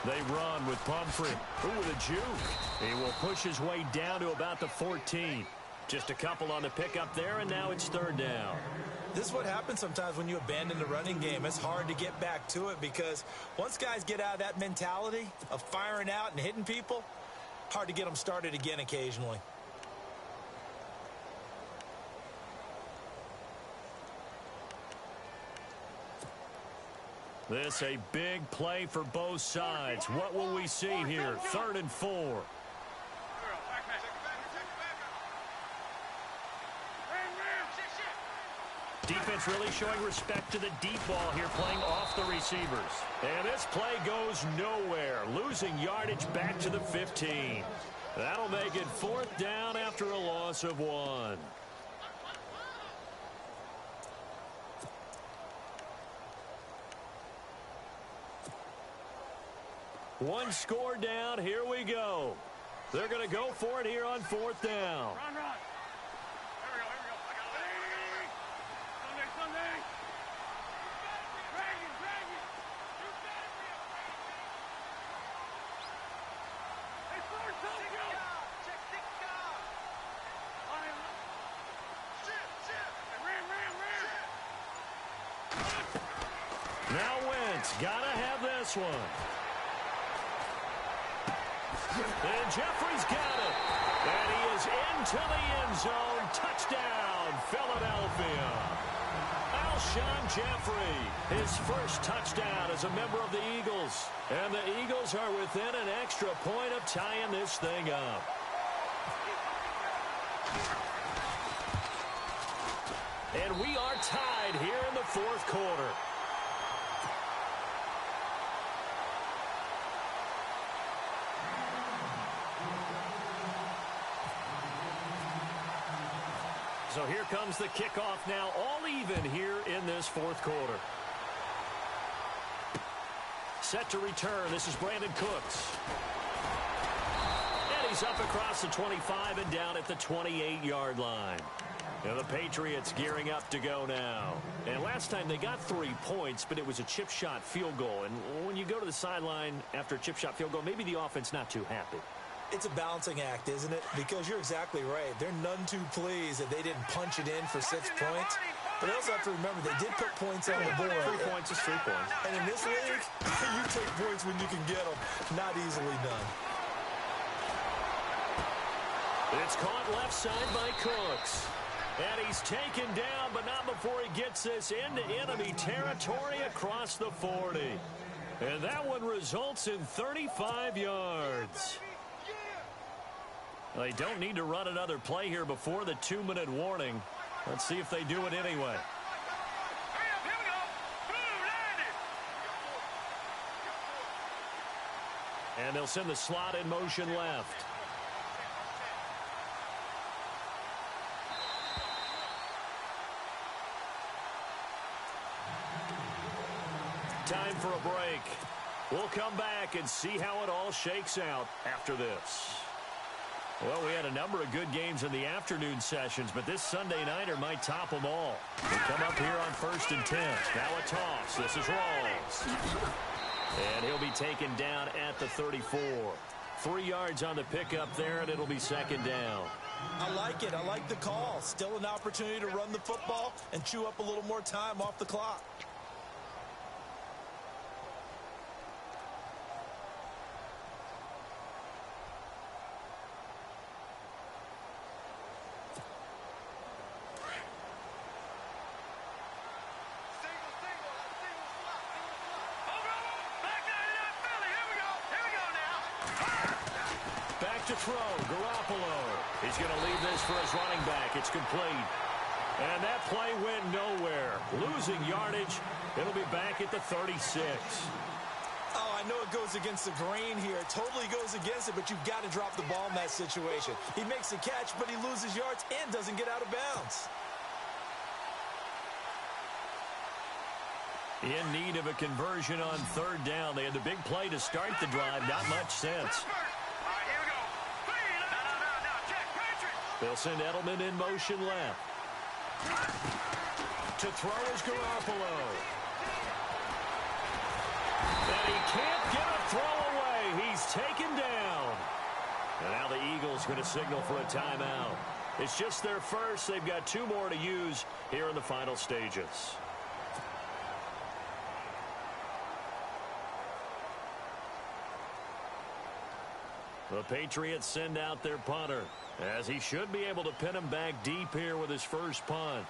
They run with Pumphrey. Ooh, with a juke. He will push his way down to about the 14. Just a couple on the pickup there, and now it's 3rd down. This is what happens sometimes when you abandon the running game. It's hard to get back to it because once guys get out of that mentality of firing out and hitting people, hard to get them started again occasionally. This a big play for both sides. What will we see here? 3rd and 4. Defense really showing respect to the deep ball here, playing off the receivers. And this play goes nowhere, losing yardage back to the 15. That'll make it 4th down after a loss of 1. One score down. Here we go. They're going to go for it here on 4th down. Run, run. Here we go, here we go. Sunday, Sunday. Drag it, drag it. You got it, hey, forward, Tony, go. Check, ram. Now Wentz, gotta have this one. And Jeffrey's got it. And he is into the end zone. Touchdown, Philadelphia. Alshon Jeffrey, his first touchdown as a member of the Eagles. And the Eagles are within an extra point of tying this thing up. And we are tied here in the 4th quarter. So here comes the kickoff now, all even here in this 4th quarter. Set to return. This is Brandon Cooks. And he's up across the 25 and down at the 28-yard line. Now the Patriots gearing up to go now. And last time they got 3 points, but it was a chip shot field goal. And when you go to the sideline after a chip shot field goal, maybe the offense not too happy. It's a balancing act, isn't it? Because you're exactly right. They're none too pleased that they didn't punch it in for 6 points. But they also have to remember they did put points on the board. 3 points is 3 points. And in this league, you take points when you can get them. Not easily done. It's caught left side by Cooks. And he's taken down, but not before he gets this into enemy territory across the 40. And that one results in 35 yards. They don't need to run another play here before the 2-minute warning. Let's see if they do it anyway. And they'll send the slot in motion left. Time for a break. We'll come back and see how it all shakes out after this. Well, we had a number of good games in the afternoon sessions, but this Sunday nighter might top them all. We come up here on 1st and 10. Now a toss. This is Rawls. And he'll be taken down at the 34. 3 yards on the pickup there, and it'll be 2nd down. I like it. I like the call. Still an opportunity to run the football and chew up a little more time off the clock. To throw, Garoppolo. He's going to leave this for his running back. It's complete. And that play went nowhere. Losing yardage. It'll be back at the 36. Oh, I know it goes against the grain here. It totally goes against it, but you've got to drop the ball in that situation. He makes a catch, but he loses yards and doesn't get out of bounds. In need of a conversion on 3rd down. They had the big play to start the drive. Not much sense. They'll send Edelman in motion left. To throw is Garoppolo. And he can't get a throw away. He's taken down. And now the Eagles going to signal for a timeout. It's just their first. They've got 2 more to use here in the final stages. The Patriots send out their punter, as he should be able to pin him back deep here with his first punt.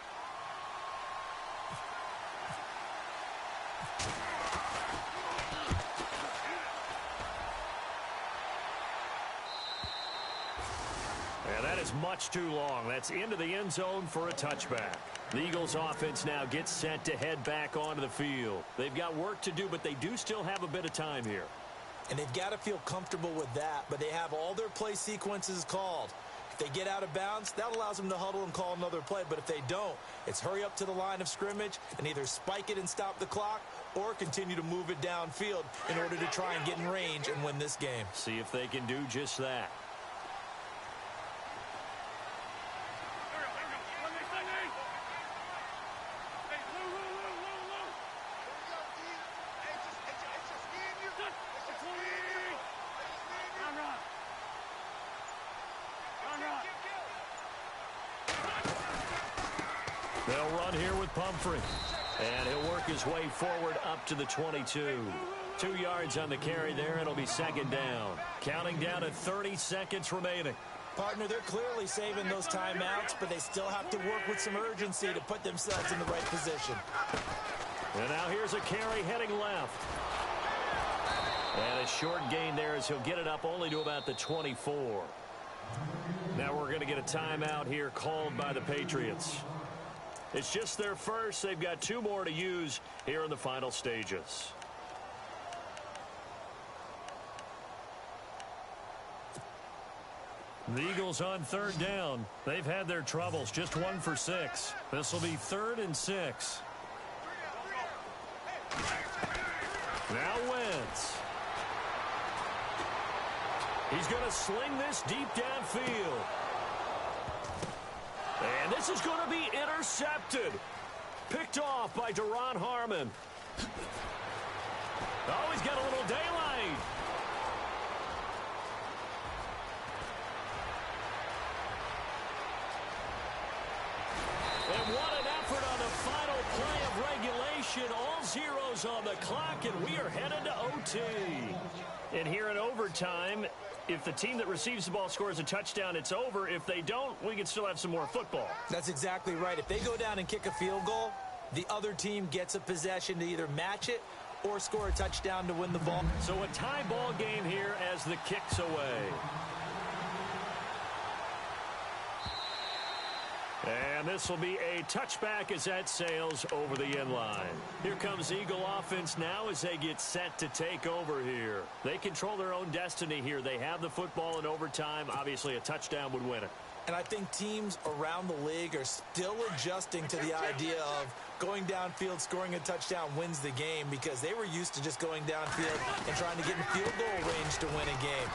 And that is much too long. That's into the end zone for a touchback. The Eagles offense now gets set to head back onto the field. They've got work to do, but they do still have a bit of time here. And they've got to feel comfortable with that, but they have all their play sequences called. If they get out of bounds, that allows them to huddle and call another play. But if they don't, it's hurry up to the line of scrimmage and either spike it and stop the clock or continue to move it downfield in order to try and get in range and win this game. See if they can do just that. They'll run here with Pumphrey. And he'll work his way forward up to the 22. 2 yards on the carry there. It'll be 2nd down. Counting down at 30 seconds remaining. Partner, they're clearly saving those timeouts, but they still have to work with some urgency to put themselves in the right position. And now here's a carry heading left. And a short gain there as he'll get it up only to about the 24. Now we're going to get a timeout here called by the Patriots. It's just their first. They've got 2 more to use here in the final stages. The Eagles on 3rd down. They've had their troubles. Just 1 for 6. This will be 3rd and 6. Now Wentz. He's going to sling this deep downfield. And this is going to be intercepted. Picked off by Duron Harmon. Oh, he's got a little daylight. And what an effort on the final play of regulation. All zeros on the clock, and we are headed to OT. And here in overtime, if the team that receives the ball scores a touchdown, it's over. If they don't, we can still have some more football. That's exactly right. If they go down and kick a field goal, the other team gets a possession to either match it or score a touchdown to win the ball. So a tie ball game here as the kick's away. And this will be a touchback as that sails over the end line. Here comes Eagle offense now as they get set to take over here. They control their own destiny here. They have the football in overtime. Obviously, a touchdown would win it. And I think teams around the league are still adjusting to the idea of going downfield, scoring a touchdown wins the game, because they were used to just going downfield and trying to get in field goal range to win a game.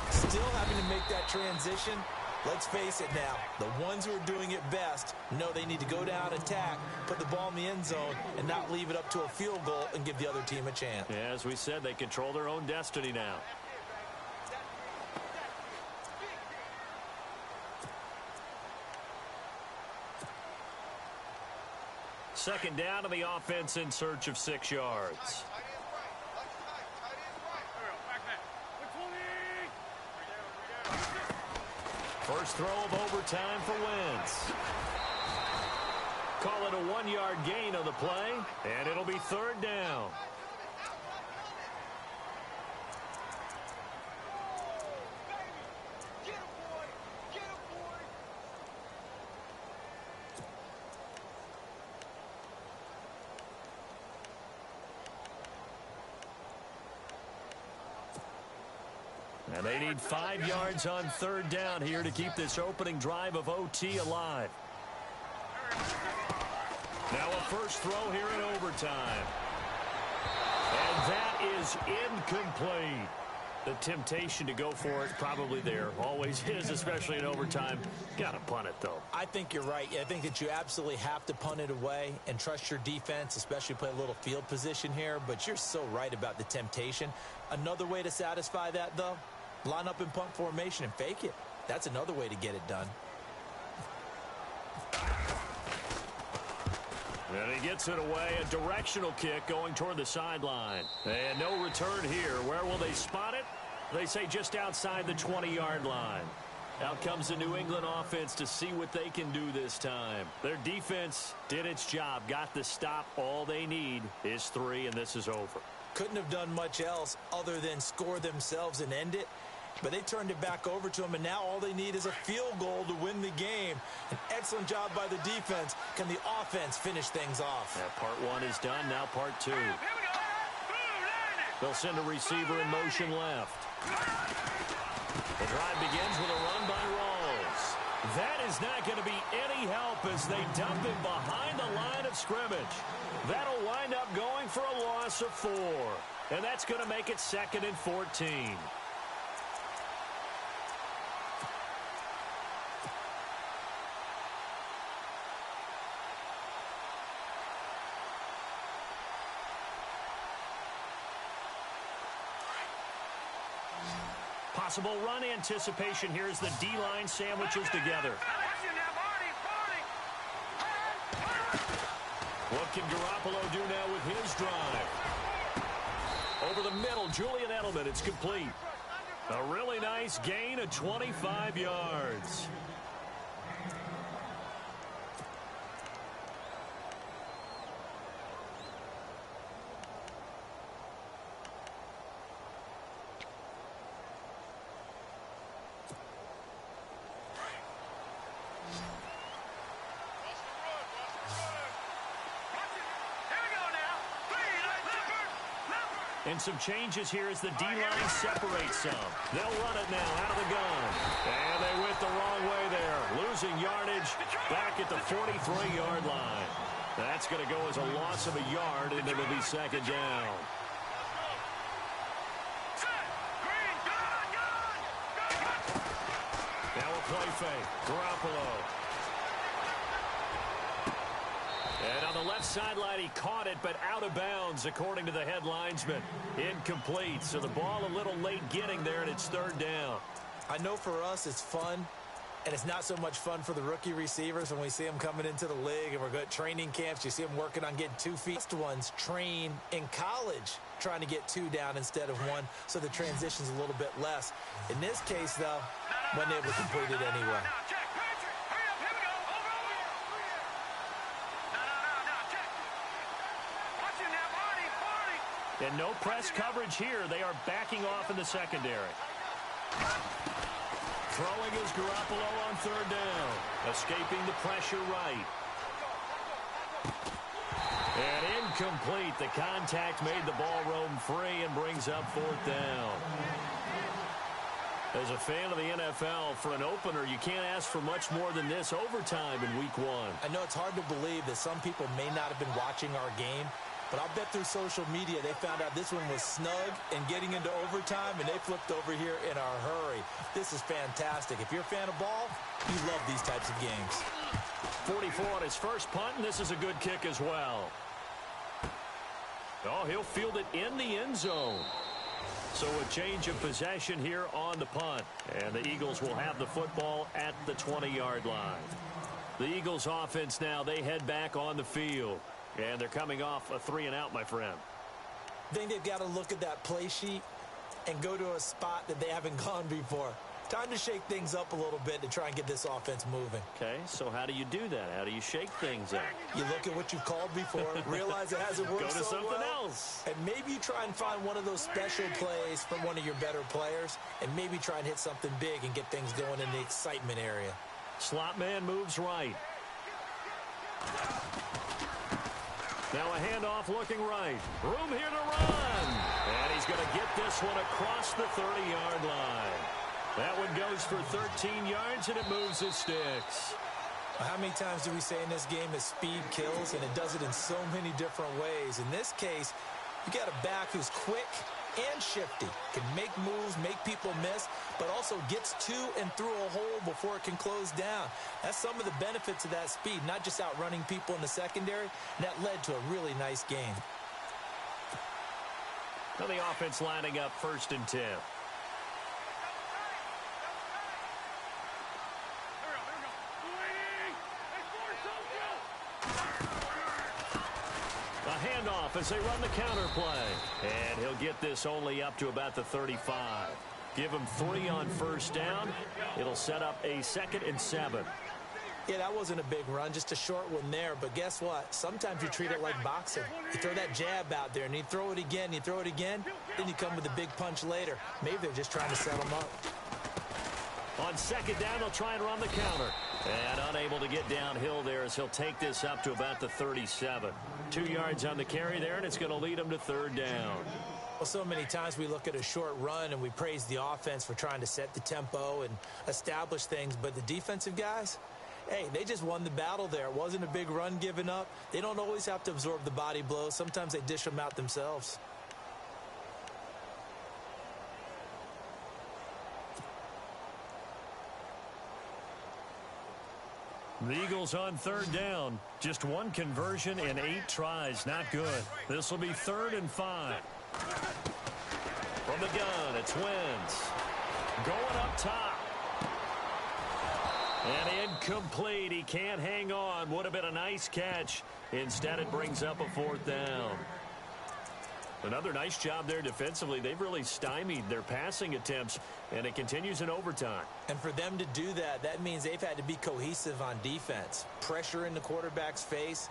Still having to make that transition. Let's face it now, the ones who are doing it best know they need to go down, attack, put the ball in the end zone, and not leave it up to a field goal and give the other team a chance. Yeah, as we said, they control their own destiny now. Second down to the offense in search of 6 yards. First throw of overtime for Wentz. Call it a 1-yard gain on the play, and it'll be third down. And they need 5 yards on third down here to keep this opening drive of OT alive. Now a first throw here in overtime. And that is incomplete. The temptation to go for it probably there. Always is, especially in overtime. Got to punt it, though. I think you're right. I think that you absolutely have to punt it away and trust your defense, especially play a little field position here. But you're so right about the temptation. Another way to satisfy that, though, line up in punt formation and fake it. That's another way to get it done. And he gets it away. A directional kick going toward the sideline. And no return here. Where will they spot it? They say just outside the 20-yard line. Out comes the New England offense to see what they can do this time. Their defense did its job, got the stop. All they need is 3, and this is over. Couldn't have done much else other than score themselves and end it. But they turned it back over to them, and now all they need is a field goal to win the game. An excellent job by the defense. Can the offense finish things off? Yeah, part 1 is done. Now part 2. They'll send a receiver in motion left. The drive begins with a run by Rawls. That is not going to be any help as they dump him behind the line of scrimmage. That'll wind up going for a loss of 4. And that's going to make it 2nd and 14. Possible run anticipation here as the D-line sandwiches together. What can Garoppolo do now with his drive? Over the middle, Julian Edelman, it's complete. A really nice gain of 25 yards. And some changes here as the D-line separates some. They'll run it now out of the gun. And they went the wrong way there. Losing yardage back at the 43-yard line. That's going to go as a loss of a yard, and it'll be 2nd down. Now a play fake. Garoppolo. And on the left sideline, he caught it, but out of bounds, according to the head linesman. Incomplete. So the ball a little late getting there, and it's 3rd down. I know for us it's fun And it's not so much fun for the rookie receivers when we see them coming into the league and we're good training camps. You see them working on getting 2 feet. Best ones train in college trying to get 2 down instead of 1, so the transition's a little bit less. In this case, though, wasn't able to complete it anyway. And no press coverage here. They are backing off in the secondary. Throwing is Garoppolo on 3rd down. Escaping the pressure right. And incomplete. The contact made the ball roam free and brings up 4th down. As a fan of the NFL, for an opener, you can't ask for much more than this overtime in Week 1. I know it's hard to believe that some people may not have been watching our game, but I'll bet through social media they found out this one was snug and getting into overtime, and they flipped over here in a hurry. This is fantastic. If you're a fan of ball, you love these types of games. 44 on his first punt, and this is a good kick as well. Oh, he'll field it in the end zone. So a change of possession here on the punt, and the Eagles will have the football at the 20-yard line. The Eagles offense now, they head back on the field. And they're coming off a 3-and-out, my friend. I think they've got to look at that play sheet and go to a spot that they haven't gone before. Time to shake things up a little bit to try and get this offense moving. Okay, so how do you do that? How do you shake things up? You look at what you've called before, realize it hasn't worked so well. Go to something else. And maybe you try and find one of those special plays from one of your better players, and maybe try and hit something big and get things going in the excitement area. Slot man moves right. Now a handoff looking right. Room here to run. And he's going to get this one across the 30-yard line. That one goes for 13 yards, and it moves his sticks. How many times do we say in this game that speed kills, and it does it in so many different ways? In this case, you got a back who's quick and shifty, can make moves, make people miss, but also gets to and through a hole before it can close down. That's some of the benefits of that speed, not just outrunning people in the secondary. And that led to a really nice game. Now the offense lining up 1st and 10. Handoff as they run the counter play. And he'll get this only up to about the 35. Give him 3 on 1st down. It'll set up a 2nd and 7. Yeah, that wasn't a big run, just a short one there. But guess what? Sometimes you treat it like boxing. You throw that jab out there, and you throw it again, you throw it again, then you come with a big punch later. Maybe they're just trying to set them up. On 2nd down, they'll try and run the counter. And unable to get downhill there as he'll take this up to about the 37. 2 yards on the carry there, and it's going to lead him to 3rd down. Well, so many times we look at a short run and we praise the offense for trying to set the tempo and establish things. But the defensive guys, hey, they just won the battle there. It wasn't a big run given up. They don't always have to absorb the body blows. Sometimes they dish them out themselves. The Eagles on 3rd down. Just 1 conversion in 8 tries. Not good. This will be 3rd and 5. From the gun, it's Wentz. Going up top. And incomplete. He can't hang on. Would have been a nice catch. Instead, it brings up a 4th down. Another nice job there defensively. They've really stymied their passing attempts, and it continues in overtime. And for them to do that, that means they've had to be cohesive on defense. Pressure in the quarterback's face,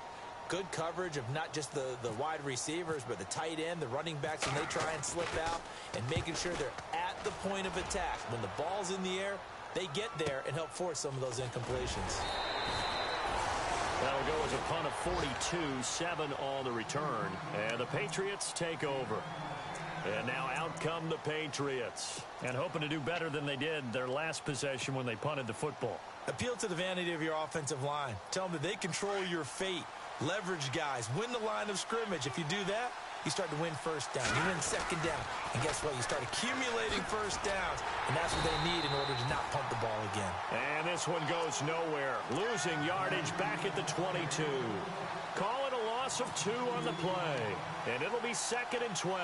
good coverage of not just the wide receivers, but the tight end, the running backs when they try and slip out, and making sure they're at the point of attack. When the ball's in the air, they get there and help force some of those incompletions. That'll go as a punt of 42, 7 on the return. And the Patriots take over. And now out come the Patriots. And hoping to do better than they did their last possession when they punted the football. Appeal to the vanity of your offensive line. Tell them that they control your fate. Leverage guys. Win the line of scrimmage. If you do that, you start to win 1st down. You win 2nd down. And guess what? You start accumulating 1st downs. And that's what they need in order to not punt the ball again. And this one goes nowhere. Losing yardage back at the 22. Call it a loss of 2 on the play. And it'll be 2nd and 12.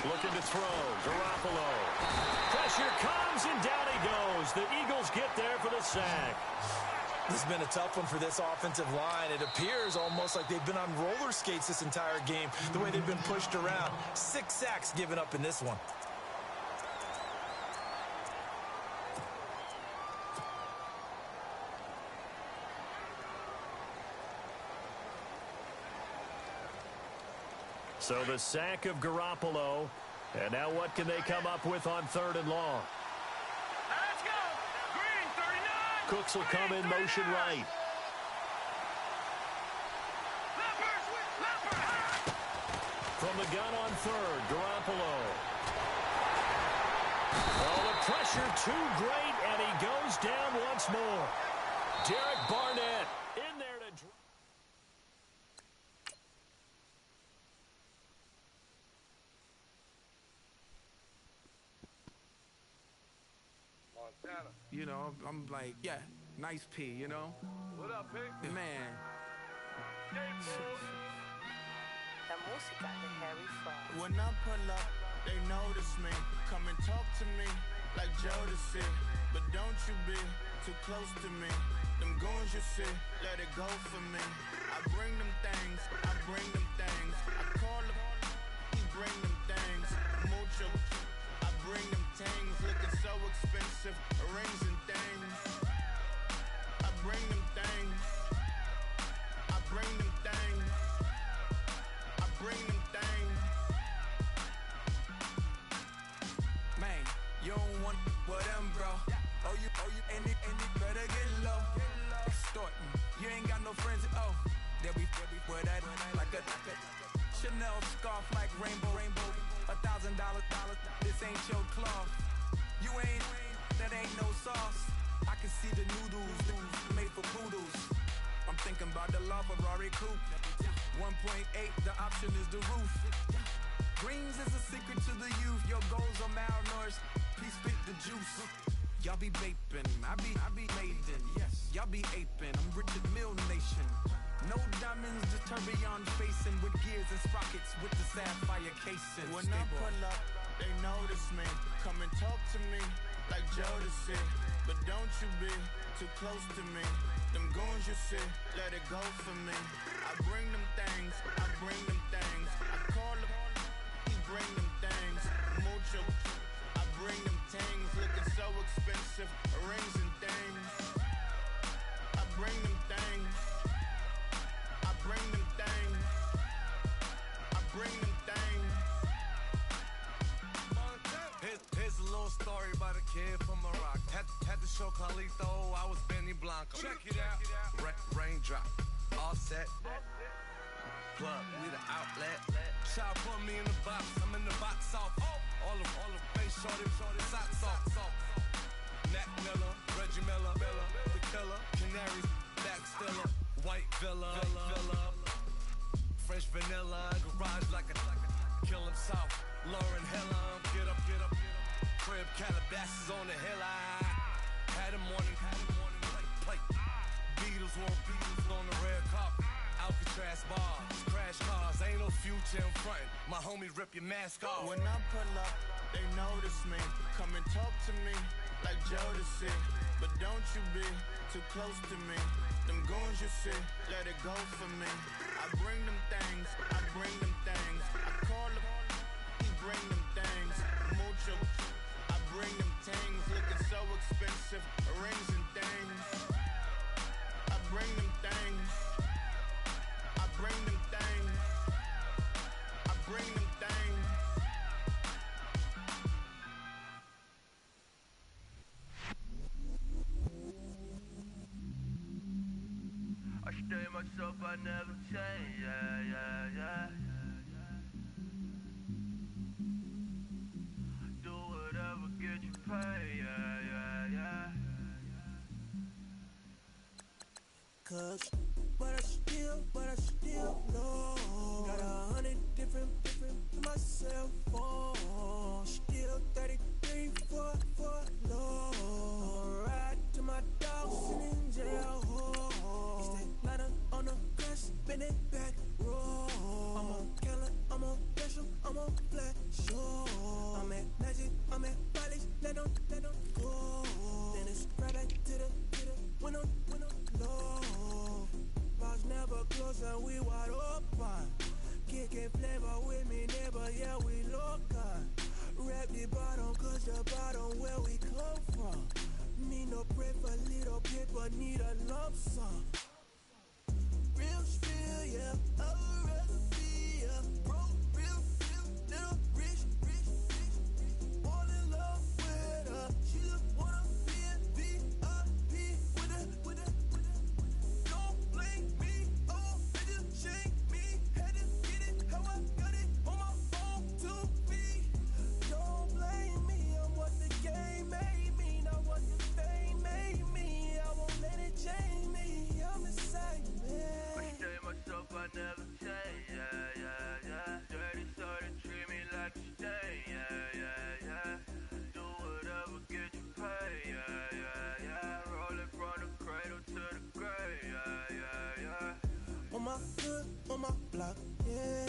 Looking to throw. Garoppolo. Pressure comes, and down he goes. The Eagles get there for the sack. This has been a tough one for this offensive line. It appears almost like they've been on roller skates this entire game, the way they've been pushed around. 6 sacks given up in this one. So the sack of Garoppolo. And now what can they come up with on 3rd and long? Let's go. Green 39. Cooks will come in motion right. From the gun on 3rd, Garoppolo. Oh, the pressure too great, and he goes down once more. Derek Barnett in there to drop. Montana. You know, I'm like, yeah, nice P, you know? What up, Pig? Man. La música de Harry Fraud. When I pull up, they notice me. Come and talk to me like Jodeci. But don't you be too close to me. Them goons you see, let it go for me. I bring them things, I bring them things. I call them, he bring them things. Mucho, I bring them things. Looking so expensive, rings and things. I bring them things. I bring them things. I bring them things. Man, you don't want with them, bro. Oh, you, and it better get low. Extorting, you ain't got no friends. Oh, they'll be with that like a Chanel scarf like rainbow. $1,000, this ain't your cloth. You ain't, that ain't no sauce. I can see the noodles made for poodles. I'm thinking about the LaFerrari coupe. 1.8, the option is the roof. Greens is a secret to the youth. Your goals are malnourished. Please spit the juice. Y'all be vaping, I be maiden. Yes, y'all be aping. I'm Richard Mill Nation. No diamonds, just tourbillon facing with gears and sprockets with the sapphire casing. When I pull up, they notice me. Come and talk to me like Jodeci. But don't you be too close to me. Them goons you see, let it go for me. I bring them things, I bring them things. I call them, he bring them things. Mucho, I bring them things. Looking so expensive, rings and things. I bring them things. I bring them things. I bring them things. Here's a little story about a kid from Morocco. Had to show Carlito I was Benny Blanco. Check it out. Raindrop, all set. Plug, we the outlet. Try to put me in the box. I'm in the box off. All the face shorty, socks off. Nat Miller, Reggie Miller, the killer, Canaries, back stiller, white villa, French vanilla, garage like a kill him south. Lauren Hilla, get up. Crib Calabasas on the hill. I had him morning, plate. Beatles on the red carpet. Alcatraz bars, crash cars, ain't no future in front. My homie rip your mask off. When I pull up, they notice me. Come and talk to me like Jodeci. But don't you be too close to me. Them goons you see, let it go for me. I bring them things, I bring them things. I call them, he bring them things. Mucho, I bring them things. Looking so expensive, rings and things. I bring them things. I bring them things. I bring them things. I stay myself, I never change. Yeah. Do whatever, get you paid. Yeah. Cause, but I still know. Got 100 different in my cell phone. Still 33 for low. I'ma ride to my dog sitting in jail. Stay lighter on the grass, spin it back, roll. I'm a killer, I'm a special, I'm a flat show. block, yeah.